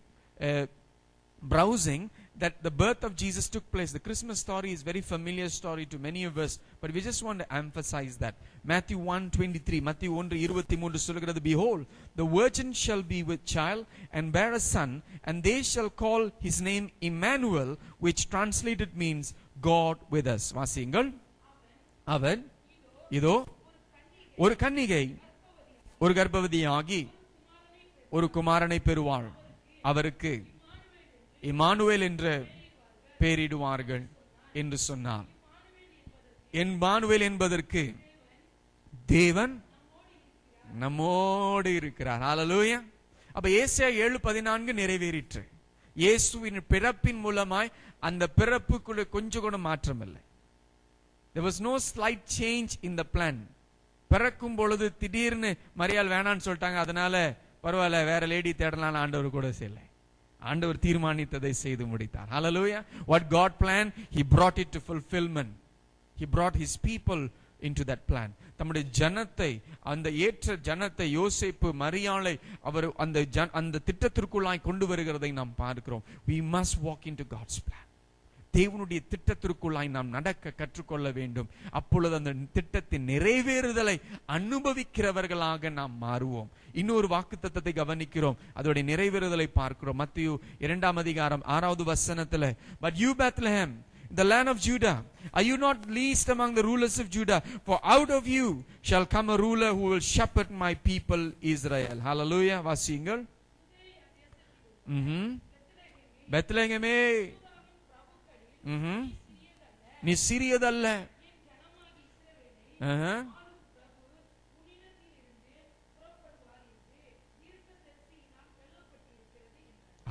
browsing that the birth of Jesus took place. The Christmas story is very familiar story to many of us, but we just want to emphasize that. Matthew 1:23, Matthew 1:23 சொல்கிறது, behold, the virgin shall be with child and bear a son, and they shall call his name Emmanuel, which translated means God with us. வாசியுங்கள். அவன் இதோ ஒரு கன்னிகை ஒரு கர்ப்பவதியாகி ஒரு குமாரனை பெறுவாள், அவருக்கு இம்மானுவேல் என்ற பெயரிடுவார்கள் என்று சொன்னார். இம்மானுவேல் என்பதற்கு தேவன் நம்மோடு இருக்கிறார். ஹல்லேலூயா. அப்ப ஏசாயா 7:14 நிறைவேறிற்று. இயேசுவின் பிறப்பின் மூலமாய் அந்த பிறப்புக்குள்ள கொஞ்சம் கூட மாற்றம் இல்லை. There was no slight change in the plan. பிறக்கும் பொழுது திடீர்னு மரியாள் வேணான்னு சொல்லிட்டாங்க, அதனால பரவாயில்ல வேற லேடி தேடலாம் ஆண்டவர் கூட செய்யல. ஆண்டவர் தீர்மானித்ததை செய்து முடித்தார். Hallelujah. What God planned, he brought it to fulfillment. He brought his people into that plan. தம்முடைய ஜனத்தை, அந்த ஏற்ற ஜனத்தை, யோசேப்பு மரியாளை அவர் அந்த திட்டத்திற்குள்ளாய் கொண்டு வருகிறதை நாம் பார்க்கிறோம். We must walk into God's plan. தேவனுடைய திட்டத்திற்குள்ளாய் நாம் நடக்க கற்றுக்கொள்ள வேண்டும். அப்பொழுது அந்த திட்டத்தின் நிறைவேறுதலை அனுபவிக்கிறவர்களாக நாம் மாறுவோம். இன்னொரு வாக்குத்தத்தத்தை கவனிக்கிறோம், அதோட நிறைவேறுதலை பார்க்கிறோம். மத்தேயு 2:6 but you Bethlehem, the land of Judah, are you not least among the rulers of Judah? For out of you shall come a ruler who will shepherd my people Israel. Hallelujah. வாசியுங்கள். பெத்லகேமே, நீ சிறியதல்ல.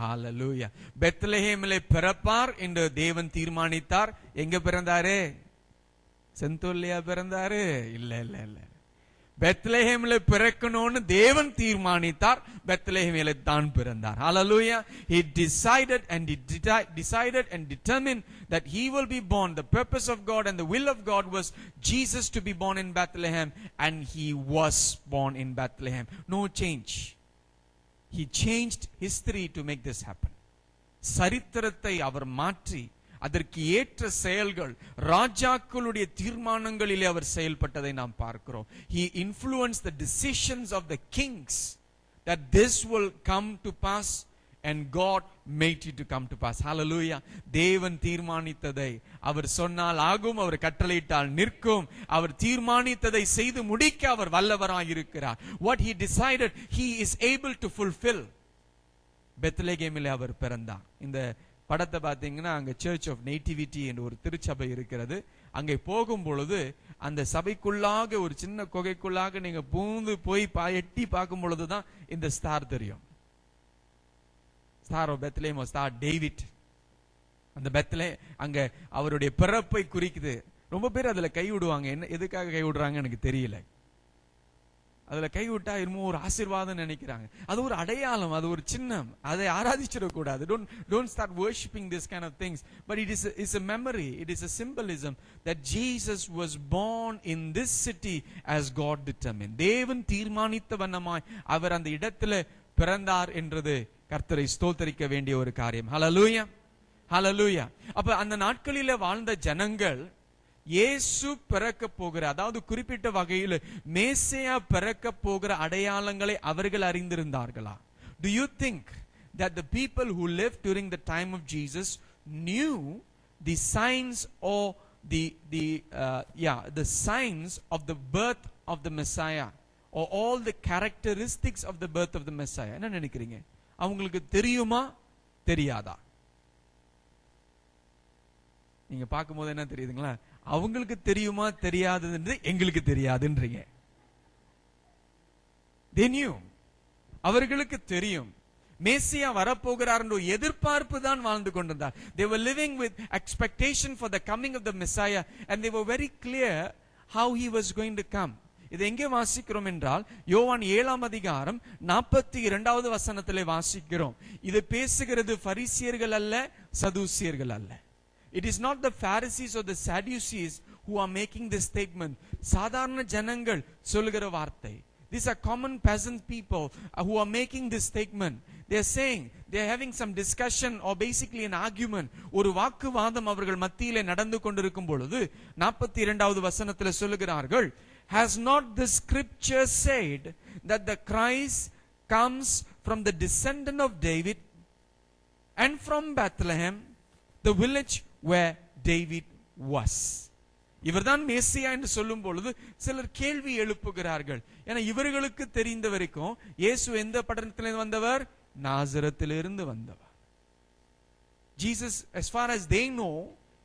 ஹalleluya. பெத்லகேமிலே பிறப்பார் என்று தேவன் தீர்மானித்தார். எங்க பிறந்தாரு? செந்தூர்லயா பிறந்தாரு? இல்ல இல்ல இல்ல, பெத்லகேமிலே பிறக்கணும்னு தேவன் தீர்மானித்தார். பெத்லகேமிலே தான் பிறந்தார். ஹalleluya. He decided and determined that he will be born. The purpose of God and the will of God was Jesus to be born in Bethlehem, and he was born in Bethlehem. No change. He changed history to make this happen. சரித்திரத்தை அவர் மாற்றி அதற்கு ஏற்ற செயல்கள், ராஜாக்களுடைய தீர்மானங்களிலே அவர் செயல்பட்டதை நாம் பார்க்கிறோம். He influenced the decisions of the kings that this will come to pass, and God made it to come to pass. Hallelujah. தேவன் தீர்மானித்ததை அவர் சொன்னால் ஆகும், அவர் கட்டளையிட்டால் நிற்கும். அவர் தீர்மானித்ததை செய்து முடிக்க அவர் வல்லவராய் இருக்கிறார். What he decided, he is able to fulfill. பெத்லகேமிலே அவர் பிறந்தார். இந்த படத்தை பார்த்தீங்கன்னா அங்க சர்ச் ஆஃப் நேட்டிவிட்டி என்ற ஒரு திருச்சபை இருக்கிறது. அங்கே போகும் பொழுது அந்த சபைக்குள்ளாக ஒரு சின்ன குகைக்குள்ளாக நீங்க பூந்து போய் எட்டி பார்க்கும் பொழுதுதான் இந்த ஸ்டார் தெரியும். Star of Bethlehem, star David. அந்த பெத்லே அங்க அவருடைய பிறப்பை குறிக்குது. ரொம்ப பேர் அதுல கை விடுவாங்க. என்ன எதுக்காக கை விடுறாங்க எனக்கு தெரியல. அதுல கை விட்டா இன்னும் ஒரு ஆசீர்வாதம் நினைக்கிறாங்க. அது ஒரு அடையாளம், அது ஒரு சின்னம். அதை ஆராதிச்சிடக்கூடாது. Don't start worshipping this kind of things. But it's a memory, it is a symbolism that Jesus was born in this city as God determined. தேவன் தீர்மானித்த வண்ணமாய் அவர் அந்த இடத்துல பிறந்தார் என்றது கர்த்தரை ஸ்தோத்திரிக்க வேண்டிய ஒரு காரியம். ஹalleluya, ஹalleluya. அப்ப அந்த நாட்களிலே வாழ்ந்த ஜனங்கள் இயேசு பிறக்க போகிற, அதாவது குறிப்பிட்ட வகையில் மேசியா பிறக்க போகிற அடையாளங்களை அவர்கள் அறிந்திருந்தார்களா? Do you think that the people who lived during the time of Jesus knew the signs or the signs of the birth of the Messiah, or all the characteristics of the birth of the Messiah? என்ன நினைக்கிறீங்க? அவங்களுக்கு தெரியுமா தெரியாதா? நீங்க பார்க்கும்போது என்ன தெரியுதுங்களா? அவங்களுக்கு தெரியுமா தெரியாதுன்னு எங்களுக்கு தெரியாதுன்றீங்க. They knew. அவர்களுக்கு தெரியும். மேசியா வரப்போகிறார் என்ற எதிர்பார்ப்பு தான் வாழ்ந்து கொண்டிருந்தார். They were living with expectation for the coming of the Messiah, and they were very clear how he was going to come. இது எங்கே வாசிக்கிறோம் என்றால் யோவான் 7ஆம் அதிகாரம் 42வது வசனத்திலே வாசிக்கிறோம். இது பேசுகிறது பரிசேயர்கள் அல்ல, சதுசேயர்கள் அல்ல. It is not the Pharisees or the Sadducees who are making this statement. சாதாரண ஜனங்கள் சொல்லுகிற வார்த்தை. These are common peasant people who are making this statement. They are saying, they are having some discussion or basically an argument. ஒரு வாக்குவாதம் அவர்கள் மத்தியிலே நடந்து கொண்டிருக்கும் பொழுது 42வது வசனத்திலே சொல்லுகிறார்கள், has not the scripture said that the Christ comes from the descendant of David and from Bethlehem, the village where David was? இவர்தான் மேசியா என்று சொல்லும் பொழுது சிலர் கேள்வி எழுப்புகிறார்கள். ஏன்னா இவர்களுக்கு தெரிந்த வரைக்கும் இயேசு எந்த பட்டணத்திலிருந்து வந்தவர்? நாசரத்திலிருந்து வந்தவர். Jesus, as far as they know,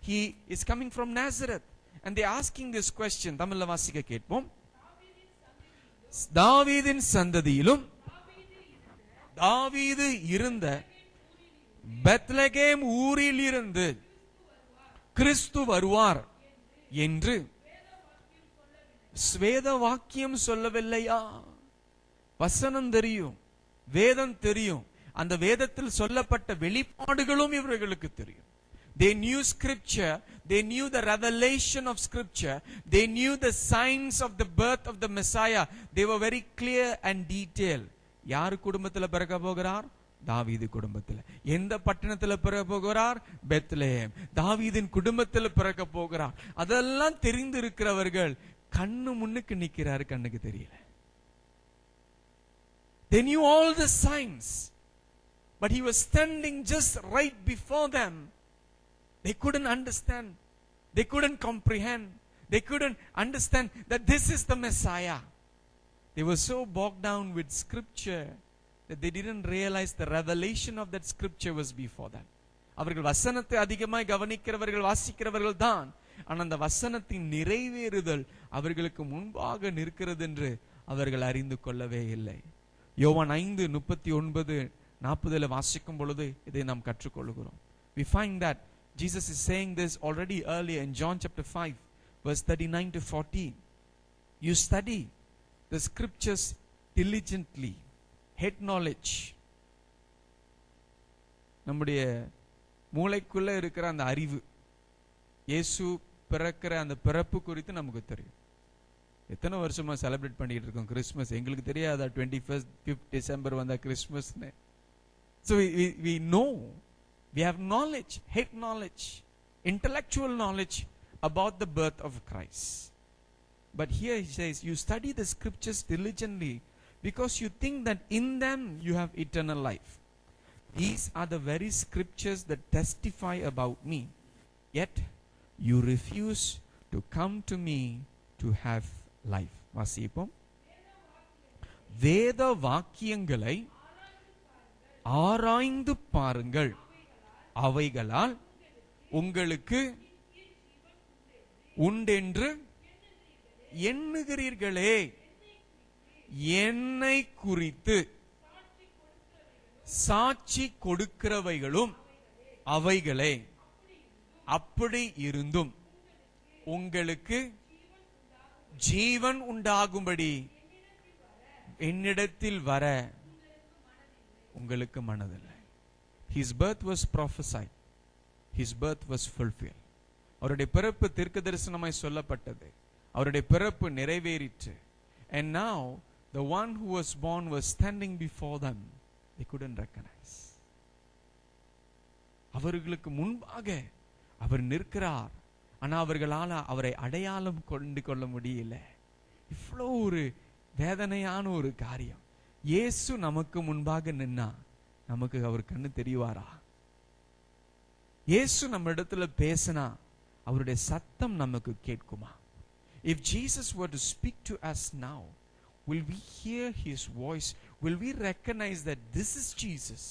he is coming from Nazareth, and they are asking this question. தமிழ்ல வாசிக்க கேட்போம். தாவீதின் சந்ததியிலும் தாவீது இருந்த பெத்லகேம் ஊரில் இருந்து கிறிஸ்து வருவார் என்று வேத வாக்கியம் சொல்லவில்லையா? வசனம் தெரியும், வேதம் தெரியும், அந்த வேதத்தில் சொல்லப்பட்ட வெளிப்பாடுகளும் இவர்களுக்கு தெரியும். They knew scripture, they knew the revelation of scripture, they knew the signs of the birth of the Messiah. They were very clear and detailed. யார் குடும்பத்தில் பிறக்க போகிறார்? தாவீது குடும்பத்தில். எந்த பட்டணத்தில் பிறக்க போகிறார்? பெத்லஹேம். தாவீதின் குடும்பத்தில் பிறக்க போகிறார். அதெல்லாம் தெரிந்து இருக்கிறவர்கள் கண்ணு முன்னுக்கு நிக்கிறாரு, கண்ணுக்கு தெரியல. They knew all the signs, but he was standing just right before them. They couldn't understand, they couldn't comprehend, they couldn't understand that this is the Messiah. They were so bogged down with scripture that they didn't realize the revelation of that scripture was before them. அவர்கள் வசனத்தை அதிகமாய் கவனிக்கிறவர்கள், வாசிக்கிறவர்கள் தான். ஆனால் அந்த வசனத்தின் நிறைவேறுதல் அவர்களுக்கு முன்பாக நிற்கிறது என்று அவர்கள் அறிந்து கொள்ளவே இல்லை. யோவான் 5:39 40 வாசிக்கும் பொழுது இதை நாம் கற்றுக்கொள்கிறோம். We find that Jesus is saying this already earlier in John chapter 5 verse 39 to 40. You study the scriptures diligently. Head knowledge. நம்முடைய மூளைக்குள்ள இருக்கிற அந்த அறிவு, இயேசு பிறக்கிற அந்த பிறப்பு குறித்து நமக்கு தெரியும். எத்தனை வருஷமா செலிப்ரேட் பண்ணிட்டு இருக்கோம் கிறிஸ்மஸ். எங்களுக்கு தெரியாதா 25th December வந்தா கிறிஸ்மஸ்னு? So we know, we have knowledge, head knowledge, intellectual knowledge about the birth of Christ. But here he says, you study the scriptures diligently because you think that in them you have eternal life. These are the very scriptures that testify about me. Yet you refuse to come to me to have life. வாசிப்போம். வேத வாக்கியங்களை ஆராய்ந்து பாருங்கள், அவைகளால் உங்களுக்கு உண்டென்று எண்ணுகிறீர்களே. என்னை குறித்து சாட்சி கொடுக்கிறவைகளும் அவைகளே. அப்படி இருந்தும் உங்களுக்கு ஜீவன் உண்டாகும்படி என்னிடத்தில் வர உங்களுக்கு மனதில்லை. His birth was prophesied. His birth was fulfilled. அவருடைய பிறப்பு தீர்க்கதரிசனமாய் சொல்லப்பட்டது. அவருடைய பிறப்பு நிறைவேறிற்று. And now the one who was born was standing before them. They couldn't recognize. அவர்களுக்கு முன்பாக அவர் நிற்கிறார். ஆனா அவர்களால அவரை அடையாளம் கொண்டு கொள்ள முடியல. இவ்வளோ ஒரு வேதனையான ஒரு காரியம். இயேசு நமக்கு முன்பாக நின்னா நமக்கு அவர் கண்ணு தெரிவாரா? இயேசு நம்ம இடத்துல பேசினா அவருடைய சத்தம் நமக்கு கேட்குமா? If Jesus were to speak to us now, will we hear his voice? Will we recognize that this is Jesus?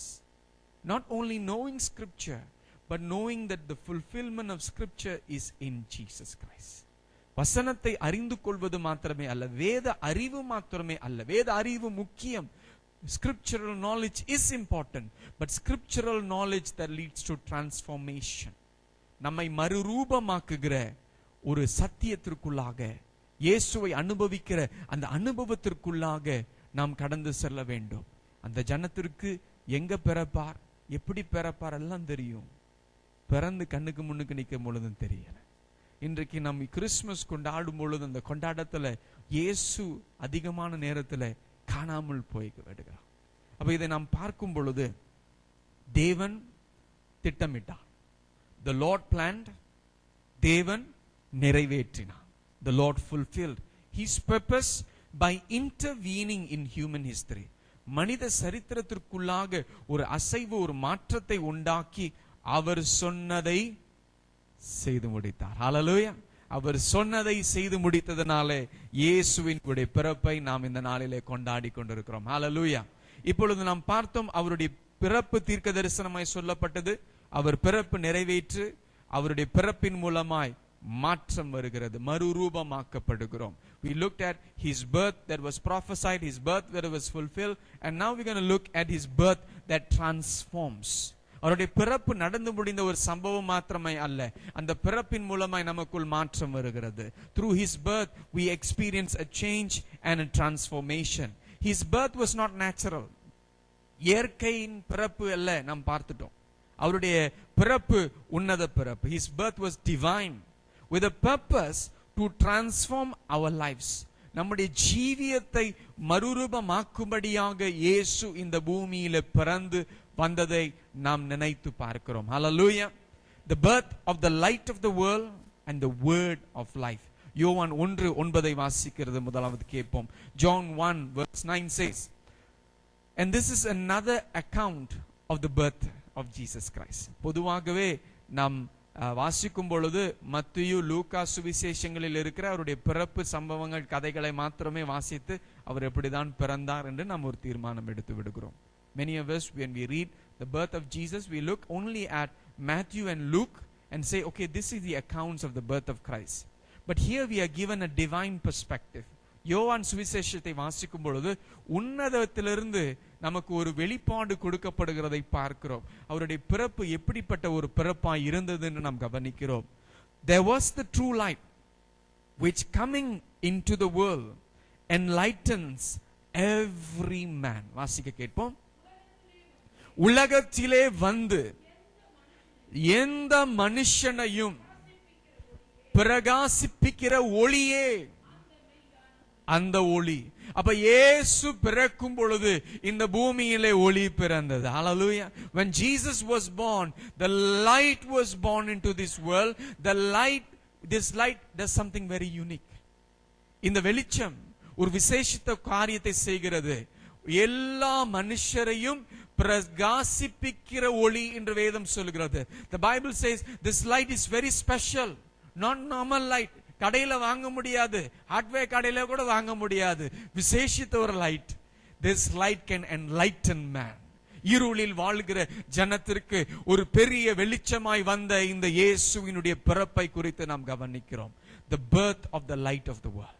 Not only knowing scripture, but knowing that the fulfillment of scripture is in Jesus Christ. வசனத்தை அறிந்து கொள்வது மாத்திரமே அல்ல, வேத அறிவு மாத்திரமே அல்ல. வேத அறிவு முக்கியம். Scriptural knowledge is important, but scriptural knowledge that leads to transformation. நம்மை மறுரூபமாக்குகிற ஒரு சத்தியத்திற்குள்ளாக, இயேசுவை அனுபவிக்கிற அந்த அனுபவத்திற்குள்ளாக நாம் கடந்து செல்ல வேண்டும். அந்த ஜனத்திற்கு எங்க பிறப்பார், எப்படி பிறப்பார் எல்லாம் தெரியும். பிறந்து கண்ணுக்கு முன்னுக்கு நிற்கும் பொழுதும் தெரியல. இன்றைக்கு நம்ம கிறிஸ்துமஸ் கொண்டாடும் பொழுது அந்த கொண்டாட்டத்துல இயேசு அதிகமான நேரத்துல காணாமல் போய் விடுகிறார். அப்ப இதை நாம் பார்க்கும் பொழுது தேவன் திட்டமிட்டார். The Lord planned, தேவன் நிறைவேற்றினார். The Lord fulfilled his purpose by intervening in human history. மனித சரித்திரத்திற்குள்ளாக ஒரு அசைவு, ஒரு மாற்றத்தை உண்டாக்கி அவர் சொன்னதை செய்து முடித்தார். ஹல்லேலூயா. அவர் சொன்னதை செய்து முடித்ததனாலே இயேசுவின் பிறப்பை நாம் இந்த நாளிலே கொண்டாடி கொண்டிருக்கிறோம். ஹல்லேலூயா. இப்பொழுது நாம் பார்த்தோம், அவருடைய பிறப்பு தீர்க்க தரிசனமாய் சொல்லப்பட்டது. அவர் பிறப்பு நிறைவேற்று, அவருடைய பிறப்பின் மூலமாய் மாற்றம் வருகிறது, மறுரூபமாக்கப்படுகிறோம். We looked at his birth that was prophesied, his birth that was fulfilled, and now we're going to look at his birth that transforms. அவருடைய பிறப்பு நடந்து முடிந்த ஒரு சம்பவம் மாத்திரமே அல்ல, அந்த பிறப்பின் மூலமாய் நமக்குள் மாற்றம் வருகிறது. Through his birth we experience a change and a transformation. His birth was not natural. இயற்கையின் பிறப்பு அல்ல, நாம் பார்த்துட்டோம். அவருடைய பிறப்பு உன்னத பிறப்பு. His birth was divine with a purpose to transform our lives. நம்முடைய ஜீவியத்தை மறுரூபமாக்கும்படியாக இயேசு இந்த பூமியில பிறந்து வந்ததை நாம் நினைத்து பார்க்கிறோம். Hallelujah. The birth of the light of the world and the word of life. யோவான் 1:9 வாசிக்கிறது முதலாவது கேட்போம். John 1:9 says, and this is another account of the birth of Jesus Christ. பொதுவாகவே நாம் வாசிக்கும் பொழுது மத்தேயு, லூக்கா சுவிசேஷங்களில் இருக்கிற அவருடைய பிறப்பு சம்பவங்கள், கதைகளை மாத்திரமே வாசித்து அவர் எப்படிதான் பிறந்தார் என்று நாம் ஒரு தீர்மானம் எடுத்து விடுகிறோம். Many of us, when we read the birth of Jesus, we look only at Matthew and Luke and say, okay, this is the accounts of the birth of Christ. But here we are given a divine perspective. யோவான் சுவிசேஷத்தை வாசிக்கும் பொழுது உன்னதத்திலிருந்து நமக்கு ஒரு வெளிப்பாடு கொடுக்கப்படுகிறதை பார்க்கிறோம். அவருடைய பிறப்பு எப்படிப்பட்ட ஒரு பிறப்பாய் இருந்தது என்று நாம் கவனிக்கிறோம். There was the true light which coming into the world enlightens every man. வாசிக்க கேட்போம். உலகத்திலே வந்து எந்த மனுஷனையும் பிரகாசிப்பிக்கிற ஒளியே அந்த ஒளி. அப்ப இயேசு பிறக்கும் பொழுது இந்த பூமியிலே ஒளி பிறந்தது. Hallelujah. When Jesus was born, the light was born into this world. This light does something very unique. இந்த வெளிச்சம் ஒரு விசேஷித்த காரியத்தை செய்கிறது. எல்லா மனுஷரையும் பிரகாசிப்பிக்கிற ஒளி என்று வேதம் சொல்கிறது. The Bible says this light is very special, not normal light. கடையில வாங்க முடியாது, ஹார்ட்வேர் கடையில கூட வாங்க முடியாது, விசேஷித்த ஒரு light. This light can enlighten man. இருளில் வாழ்கிற ஜனத்திற்கு ஒரு பெரிய வெளிச்சமாய் வந்த இந்த இயேசுவினுடைய பிறப்பை குறித்து நாம் கவனிக்கிறோம். The birth of the light of the world.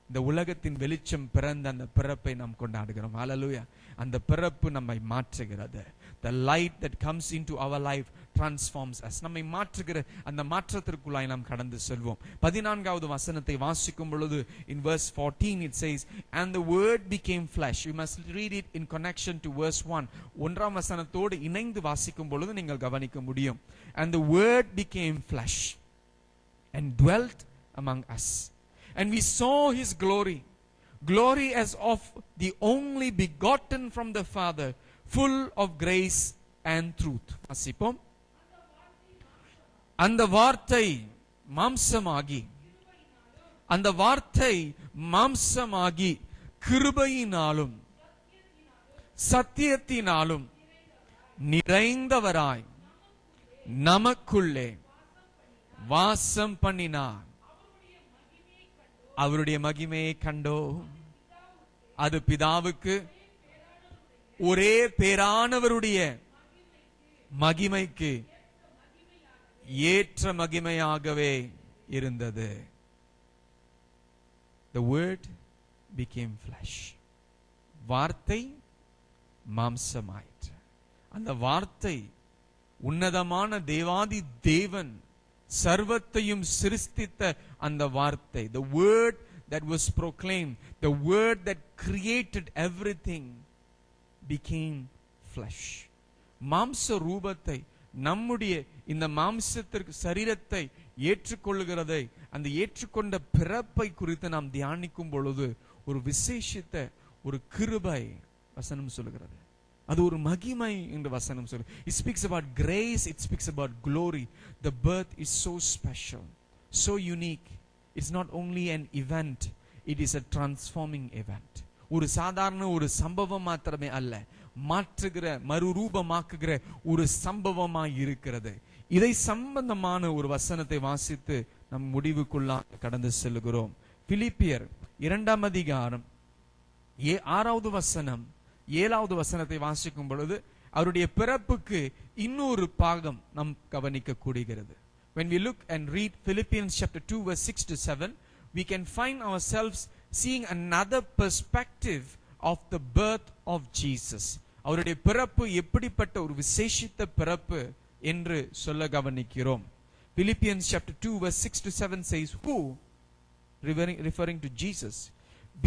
இந்த உலகத்தின் வெளிச்சம் பிறந்த அந்த பிறப்பை நாம் கொண்டாடுகிறோம். ஹalleluya. அந்த பிறப்பு நம்மை மாற்றுகிறது. The light that comes into our life transforms us. நம்மை மாற்றுகிற அந்த மாற்றத்திற்குள்ளாய் நாம் கடந்து செல்வோம். 14வது வசனத்தை வாசிக்கும் பொழுது in verse 14 it says, and the word became flesh. You must read it in connection to verse 1. ஒன்றாம் வசனத்தோடு இணைந்து வாசிக்கும் பொழுது நீங்கள் கவனிக்க முடியும். And the word became flesh and dwelt among us. And we saw his glory, glory as of the only begotten from the Father, full of grace and truth. வாசிப்போம். அந்த வார்த்தை மாம்சமாகி, அந்த வார்த்தை மாம்சமாகி கிருபையினாலும் சத்தியத்தினாலும் நிறைந்தவராய் நமக்குள்ளே வாசம் பண்ணினார். அவருடைய மகிமையை கண்டோ. அது பிதாவுக்கு ஒரே பேரானவருடைய மகிமைக்கு ஏற்ற மகிமையாகவே இருந்தது. The word became flesh. வார்த்தை மாம்சமாயிற்று. அந்த வார்த்தை உன்னதமான தேவாதி தேவன் சர்வத்தையும் சிருஷ்டித்த அந்த வார்த்தை, the word that was proclaimed, the word that created everything became flesh. மாம்ச ரூபத்தை, நம்முடைய இந்த மாம்சத்திற்கு சரீரத்தை ஏற்றுக்கொள்ளுகிறதை, அந்த ஏற்றுக்கொண்ட பிறப்பை குறித்து நாம் தியானிக்கும் பொழுது ஒரு விசேஷித்த ஒரு கிருபை வசனம் சொல்லுகிறது. அது ஒரு மகிமை என்று வசனம் சொல்லு. It speaks about grace, it speaks about glory. The birth is so special, so unique. It's not only an event, it is a transforming event. ஒரு சாதாரண ஒரு சம்பவம் மாத்திரமே அல்ல, மாற்றுகிற மறுரூபமாக்குகிற ஒரு சம்பவமாய் இருக்கிறது. இதை சம்பந்தமான ஒரு வசனத்தை வாசித்து நம் முடிவுக்குள்ளாக கடந்து செல்கிறோம். பிலிப்பியர் 2ஆம் அதிகாரம் 6வது வசனம் 7வது வசனத்தை வாசிக்கும் பொழுது அவருடைய பிறப்புக்கு இன்னொரு பாகம் நாம் கவனிக்க கூடுகிறது. When we look and read Philippians chapter 2 verse 6 to 7, we can find ourselves seeing another perspective of the birth of Jesus. அவருடைய பிறப்பு எப்படிப்பட்ட ஒரு விசேஷித்த பிறப்பு என்று சொல்ல கவனிக்கிறோம். Philippians chapter 2 verse 6 to 7 says, who, referring to Jesus,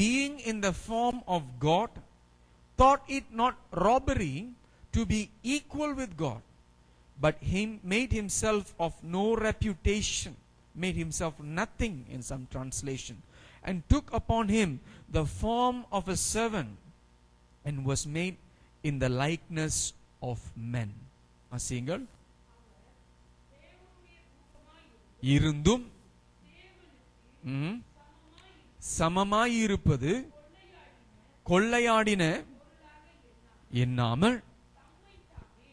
being in the form of God, thought it not robbery to be equal with God, but made himself of no reputation, made himself nothing in some translation, and took upon him the form of a servant, and was made in the likeness of men. வாசியுங்கள். இருந்தும் சமமாயிருப்பது கொள்ளையாடின எண்ணாமல்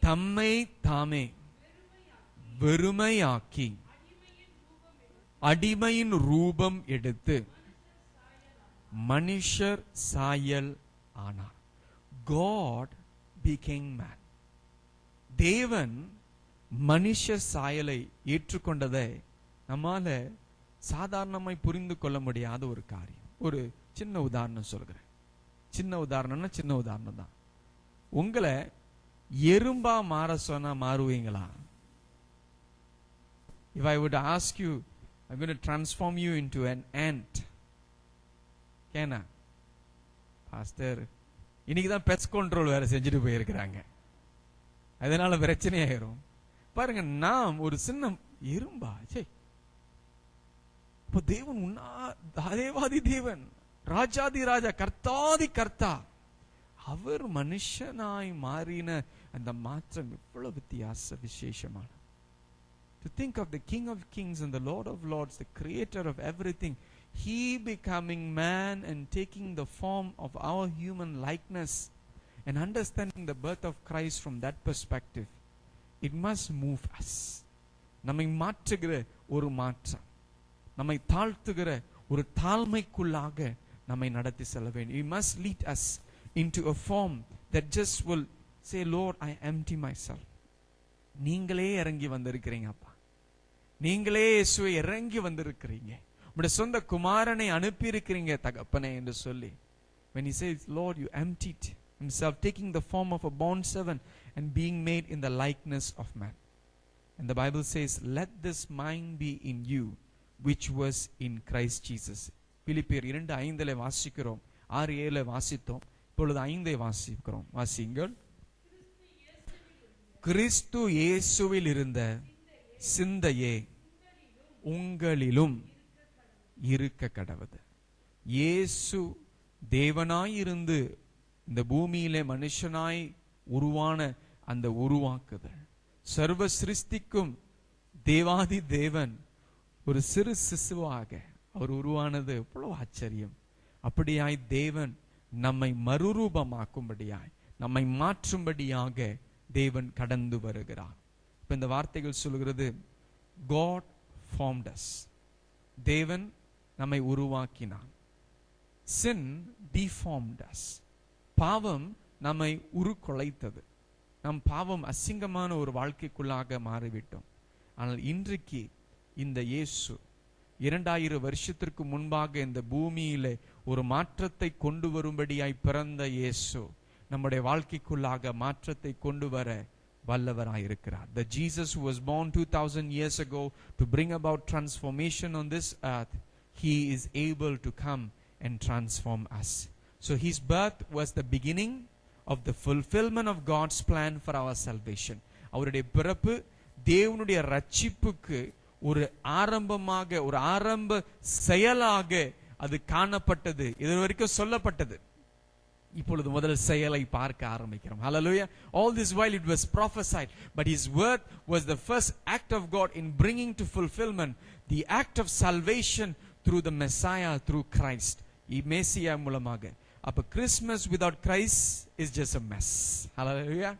தம்மை தாமே வெறுமையாக்கி அடிமையின் ரூபம் எடுத்து மனுஷர் சாயல் ஆனார். God became man. தேவன் மனுஷ சாயலை ஏற்றுக்கொண்டதை நம்மால சாதாரணமாய் புரிந்து கொள்ள முடியாத ஒரு காரியம். ஒரு சின்ன உதாரணம் சொல்கிறேன். சின்ன உதாரணம்னா சின்ன உதாரணம் தான். உங்களை எறும்பா மாற சொன்னா மாறுவீங்களா? If I would ask you, I'm going to transform you into an ant. கேனா பாஸ்டர், இன்னைக்கு தான் பெஸ்ட் கண்ட்ரோல் வேற செஞ்சுட்டு போயிருக்கிறாங்க, அதனால பிரச்சனை ஆயிரும். பாருங்க, நாம் ஒரு சின்ன எறும்பா? இப்போ தேவன் தேவாதி தேவன், ராஜாதி ராஜா, கர்த்தாதி கர்த்தா, அவர் மனுஷனாய் மாறின அந்த மாற்றம் எவ்வளவு வித்தியாச விசேஷமான. To think of the King of Kings and the Lord of Lords, the creator of everything, he becoming man and taking the form of our human likeness and understanding the birth of Christ from that perspective, it must move us. நம்மை மாற்றுகிற ஒரு மாற்றம், நம்மை தாழ்த்துகிற ஒரு தாழ்மைக்குள்ளாக நம்மை நடத்தி செல்ல வேண்டும். It must lead us into a form that just will say, Lord, I empty myself. நீங்களே இறங்கி வந்திருக்கிறீங்க அப்பா, நீங்களே இயேசுவை இறங்கி வந்திருக்கிறீங்க, உம்முடைய சொந்த குமாரனை அனுப்பி இருக்கிறீங்க தகப்பனே என்று சொல்லி. When he says, Lord, you emptied himself, taking the form of a bond servant and being made in the likeness of man. And the Bible says, let this mind be in you which was in Christ Jesus. பிலிப்பியர் 2:5 வாசிக்கிறோம், 6:7 வாசித்தோம், இப்பொழுது 5 வாசிக்கிறோம். வாசிங்கள். கிறிஸ்து இயேசுவில் இருந்த சிந்தையே உங்களிலும் இருக்க கடவது. இயேசு தேவனாய் இருந்து இந்த பூமியிலே மனுஷனாய் உருவான அந்த உருவாக்குதல், சர்வ சிருஷ்டிக்கும் தேவாதி தேவன் ஒரு சிறு சிசுவாக அவர் உருவானது எவ்வளவு ஆச்சரியம். அப்படியாய் தேவன் நம்மை மறுரூபமாக்கும்படியாய், நம்மை மாற்றும்படியாக தேவன் கடந்து வருகிறார். இப்ப இந்த வார்த்தைகள் சொல்கிறது, God formed us. தேவன் நம்மை உருவாக்கினான். Sin deformed us. பாவம் நம்மை உருக்குலைத்தது. நம் பாவம் அசிங்கமான ஒரு வாழ்க்கைக்குள்ளாக மாறிவிட்டோம். ஆனால் இன்றைக்கு இந்த இயேசு 2000 வருஷத்திற்கு முன்பாக இந்த பூமியிலே ஒரு மாற்றத்தை கொண்டு வரும்படியாய் பிறந்த இயேசு நம்முடைய வாழ்க்கைக்குள்ளாக மாற்றத்தை கொண்டு வர வல்லவராயிருக்கிறார். The Jesus who was born 2000 years ago to bring about transformation on this earth, he is able to come and transform us. So his birth was the beginning of the fulfillment of God's plan for our salvation. அவருடைய பிறப்பு தேவனுடைய ரட்சிப்புக்கு ஒரு ஆரம்பமாக, ஒரு ஆரம்ப செயலாக அது காணப்பட்டது, இது வரைக்கும் சொல்லப்பட்டது. இப்பொழுது முதல் செயலை பார்க்க ஆரம்பிக்கிறோம். Hallelujah. All this while it was prophesied, but his word was the first act of God in bringing to fulfillment the act of salvation through the Messiah, through Christ. மேசியா மூலமாக. அப்ப Christmas without Christ is just a mess. Hallelujah.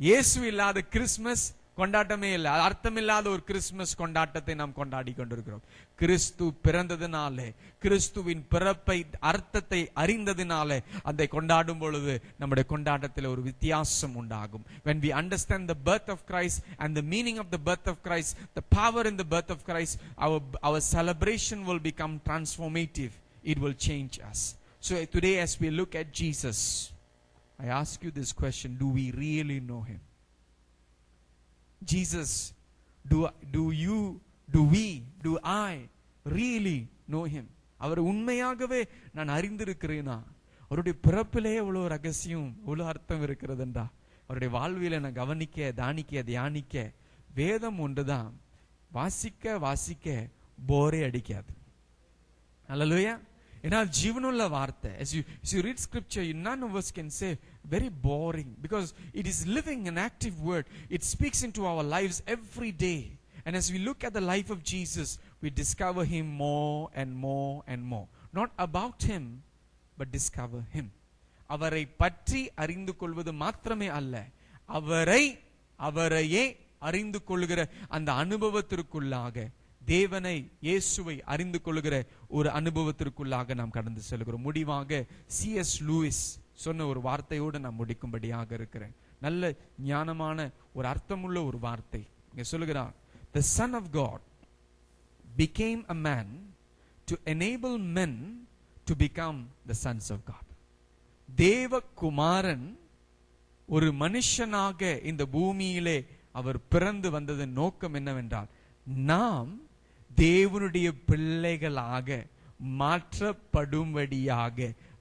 இயேசு இல்லாத Christmas கொண்டாட்டமே இல்லை, அர்த்தமில்லாத ஒரு Christmas கொண்டாட்டத்தை நாம் கொண்டாடி கொண்டிருக்கிறோம். கிறிஸ்து பிறந்ததினாலே, கிறிஸ்துவின் பிறப்பை அர்த்தத்தை அறிந்ததினாலே அதை கொண்டாடும் பொழுது நம்முடைய கொண்டாட்டத்தில் ஒரு வித்தியாசம் உண்டாகும். When we understand the birth of Christ and the meaning of the birth of Christ, the power in the birth of Christ, our celebration will become transformative. It will change us. So today as we look at Jesus, I ask you this question: do we really know him? Jesus, do I really know him? அவர் உண்மையாகவே நான் அறிந்திருக்கிறேனா? அவருடைய பிறப்பிலே எவ்வளவு ரகசியம், எவ்வளவு அர்த்தம் இருக்கிறதுண்டா. அவருடைய வாழ்வில நான் கவனிக்க, தானிக்க, தியானிக்க வேதம் ஒன்றுதான், வாசிக்க வாசிக்க போரே அடிக்காது. அல்லேலூயா. ஏன்னா ஜீவனுள்ள வார்த்தை. As you read scripture, none of us can say very boring, because it is living an active word. It speaks into our lives every day. And as we look at the life of Jesus, we discover him more and more and more. Not about him, but discover him. அவரை பற்றி அறிந்து கொள்வது மாத்திரமே அல்ல, அவரையே அறிந்து கொள்கிற அந்த அனுபவத்திற்குள்ளாக, தேவனை, இயேசுவை அறிந்து கொள்கிற ஒரு அனுபவத்திற்குள்ளாக நாம் கடந்து செல்கிறோம். முடிவாக C.S. லூயிஸ் சொன்ன ஒரு வார்த்தையோடு நான் முடிக்கும்படியாக இருக்கிறேன். நல்ல ஞானமான ஒரு அர்த்தமுள்ள ஒரு வார்த்தை இங்க சொல்லுகிறார். The Son of God became a man to enable men to become the sons of God. தேவகுமாரன் ஒரு மனுஷனாக இந்த பூமியிலே அவர் பிறந்து வந்ததன் நோக்கம் என்னவென்றால், நாம் தேவனுடைய பிள்ளைகளாக மாற்றப்படும்படியாக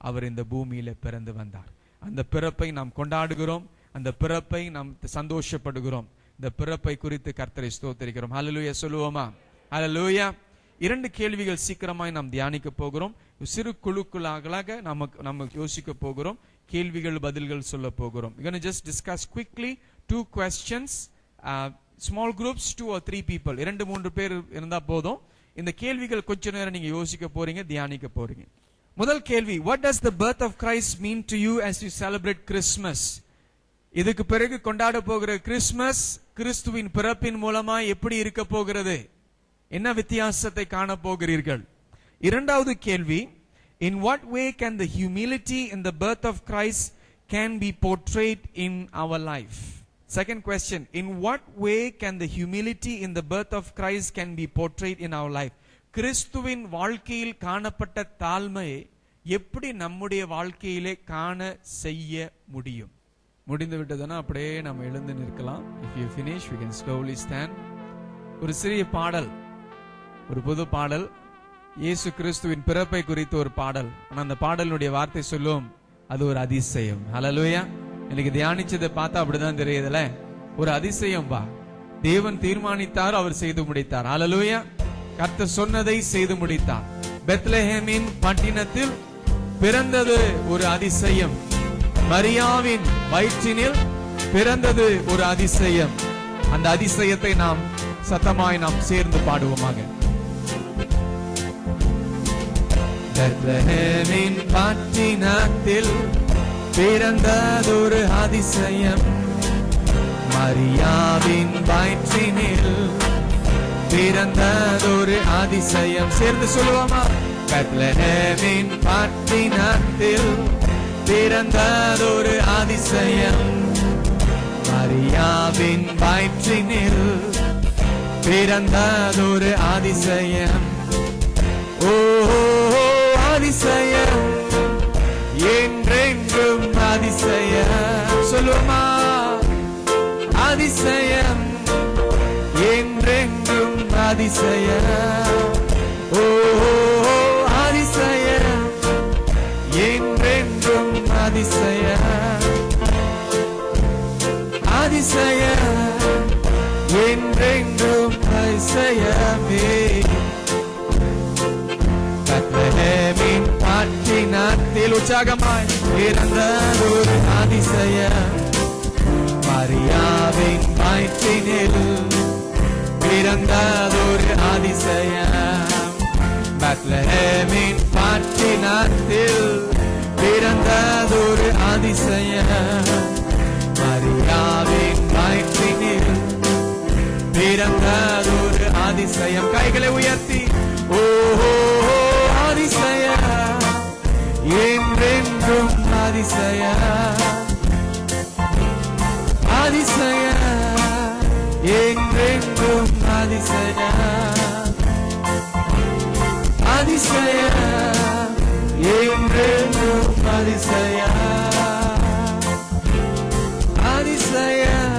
அவர் இந்த பூமியில பிறந்து வந்தார். அந்த பிறப்பை நாம் கொண்டாடுகிறோம், அந்த பிறப்பை நாம் சந்தோஷப்படுகிறோம். இந்த பிறப்பை குறித்து கர்த்தரை ஸ்தோத்திரிக்கிறோம். ஹல்லேலூயா சொல்லுவோமா? ஹல்லேலூயா. 2 கேள்விகள் சீக்கிரமாய் நாம் தியானிக்க போகிறோம். சிறு குழுக்களாக நம்ம யோசிக்க போகிறோம், கேள்விகள் பதில்கள் சொல்ல போகிறோம். we're going to just discuss quickly 2 questions, small groups, 2 or 3 people, 2-3 பேர் இருந்தா போதும். இந்த கேள்விகள் கொஞ்ச நேரம் நீங்க யோசிக்க போறீங்க, தியானிக்க போறீங்க. முதல் கேள்வி, what does the birth of Christ mean to you as you celebrate Christmas? இதுக்கு பிறகு கொண்டாட போகிற கிறிஸ்மஸ் கிறிஸ்துவின் பிறப்பின் மூலமா எப்படி இருக்க போகிறது? என்ன வித்தியாசத்தை காண போகிறீர்கள்? இரண்டாவது கேள்வி, in what way can the humility in the birth of Christ can be portrayed in our life? Second question, in what way can the humility in the birth of Christ can be portrayed in our life? கிறிஸ்துவின் வாழ்க்கையில் காணப்பட்ட தாழ்மையை எப்படி நம்முடைய வாழ்க்கையிலே காண செய்ய முடியும்? முடிந்து விட்டதுன்னா அப்படியே நம்ம எழுந்து நிற்கலாம். if you finish we can slowly stand. ஒரு சிறிய பாடல், ஒரு புது பாடல், இயேசு கிறிஸ்துவின் பிறப்பை குறித்து ஒரு பாடல். ஆனா அந்த பாடலுடைய வார்த்தை சொல்லும், அது ஒரு அதிசயம். ஹல்லேலூயா. இன்னைக்கு தியானிச்சதை பார்த்தா அப்படிதான் தெரியுதுல, ஒரு அதிசயம் பா. தேவன் தீர்மானித்தார், அவர் செய்து முடித்தார். ஹல்லேலூயா. கர்த்தர் சொன்னதை செய்து முடித்தார். பெத்லஹேமின் பட்டணத்தில் பிறந்தது ஒரு அதிசயம், மரியாவின் வயிற்றினில் பிறந்தது ஒரு அதிசயம். அந்த அதிசயத்தை நாம் சத்தமாய் நாம் சேர்ந்து பாடுவோமாக. பெத்லஹேமின் பட்டணத்தில் பிறந்ததொரு அதிசயம், மரியாவின் வயிற்றினில் பிறந்ததொரு அதிசயம். சேர்ந்து சொல்லுவோமா? பெத்லஹேமின் பட்டணத்தில் பிறந்ததொரு அதிசயம், மரியாவின் வயிற்றினில் பிறந்ததொரு அதிசயம். ஓ அதிசயம், என்றென்றும் அதிசயம். சொல்லுமா? அதிசயம், என்றென்றும் அதிசயம். ஓ அதிசயம், என்றென்றும் அதிசயம். அதிசயம், என்றென்றும் அதிசயமே. பெத்லஹேமின் பட்டணத்தில் உற்சாகமாய் பிறந்ததொரு அதிசயம், மரியாவின் வயிற்றினில் பிறந்ததொரு அதிசயம். பெத்லஹேமின் பட்டணத்தில் பிறந்ததொரு அதிசயம், மரியாவின் வயிற்றினில் பிறந்ததொரு அதிசயம். கைகளை உயர்த்தி ஓ அதிசயம், என்றென்றும் அதிசயம். அதிசயம், என்றென்றும் அதிசயம். அதிசயம், என்றென்றும் அதிசயம். அதிசயம்,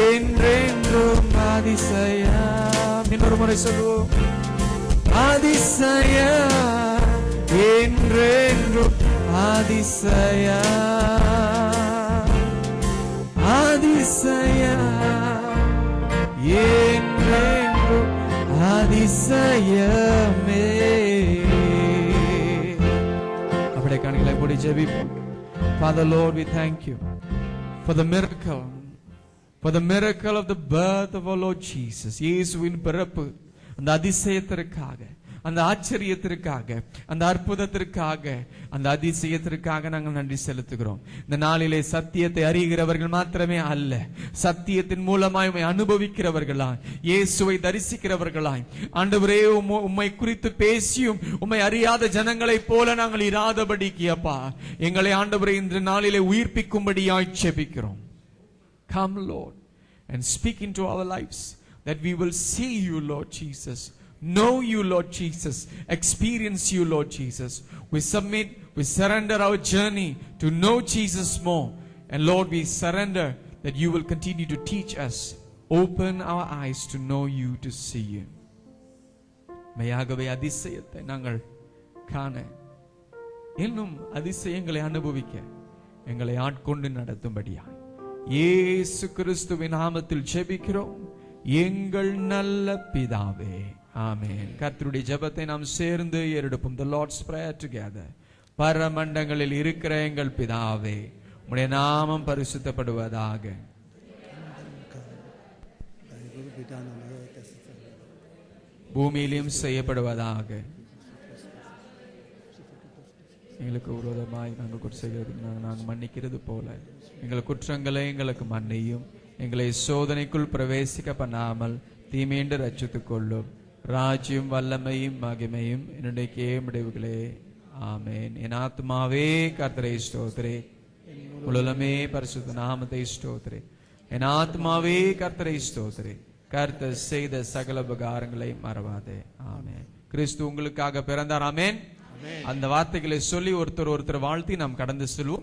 என்றென்றும் அதிசயம். இன்னொரு முறை சொல்லுவோம். அதிசயம், என்றென்றும் அதிசயம். அதிசயம், என்றென்றும் அதிசயமே. அப்படியே கண்களை மூடி ஜெபிப்போம். Father Lord, we thank you for the miracle of the birth of our Lord Jesus. இயேசுவின் பிறப்பு, அந்த அதிசயத்திற்காக, அந்த ஆச்சரியத்திற்காக, அந்த அற்புதத்திற்காக, அந்த அதிசயத்திற்காக நாங்கள் நன்றி செலுத்துகிறோம். இந்த நாளிலே சத்தியத்தை அறிகிறவர்கள் மாத்திரமே அல்ல, சத்தியத்தின் மூலமாய் உம்மை அனுபவிக்கிறவர்களாய், இயேசுவை தரிசிக்கிறவர்களாய், ஆண்டவரே உம்மை குறித்து பேசியும் உம்மை அறியாத ஜனங்களைப் போல நாங்கள் இராதபடிக்கு அப்பா எங்களை ஆண்டவரே இந்த நாளிலே உயிர்ப்பிக்கும்படியாய் ஜெபிக்கிறோம். Come Lord and speak into our lives, that we will see you, Lord Jesus, know you, Lord Jesus, experience you, Lord Jesus. We submit, we surrender our journey to know Jesus more. And Lord, we surrender that you will continue to teach us. Open our eyes to know you, to see you. மெய்யாகவே அதிசயத்தை நாங்கள் காண, இன்னும் அதிசயங்களை அனுபவிக்க எங்களை ஆட்கொண்டு நடத்தும்படியாய் இயேசு கிறிஸ்துவின் நாமத்தில் ஜெபிக்கிறோம் எங்கள் நல்ல பிதாவே. ஆமென். கர்த்தருடைய ஜெபத்தை நாம் சேர்ந்து ஏறெடுப்போம். The Lord's Prayer together. பரமண்டங்களில் இருக்கிற எங்கள் பிதாவே, உம்முடைய நாமம் பரிசுத்தப்படுவதாக. பூமியிலும் செய்யப்படுவதாக. எங்களுக்கு விரோதமாய் நாங்கள் குற்றம் செய்கிறது நாங்கள் மன்னிக்கிறது போல எங்கள் குற்றங்களை எங்களுக்கு மன்னியும், எங்களை சோதனைக்குள் பிரவேசிக்க பண்ணாமல் தீமையென்று ரட்சித்துக் கொள்ளும். ராஜ்யம் வல்லமையும் மகிமையும் என்னுடைய முடிவுகளே. ஆமென். என் ஆத்மாவே கர்த்தரை ஸ்தோத்திரே, உலகமே பரிசுத்த நாமத்தை ஸ்தோத்திரே. என் ஆத்மாவே கர்த்தரை ஸ்தோத்திரே, கர்த்தர் செய்த சகல உபகாரங்களை மறவாதே. ஆமென். கிறிஸ்து உங்களுக்காக பிறந்தார். ஆமென். அந்த வார்த்தைகளை சொல்லி ஒருத்தர் வாழ்த்தி நாம் கடந்து செல்வோம்.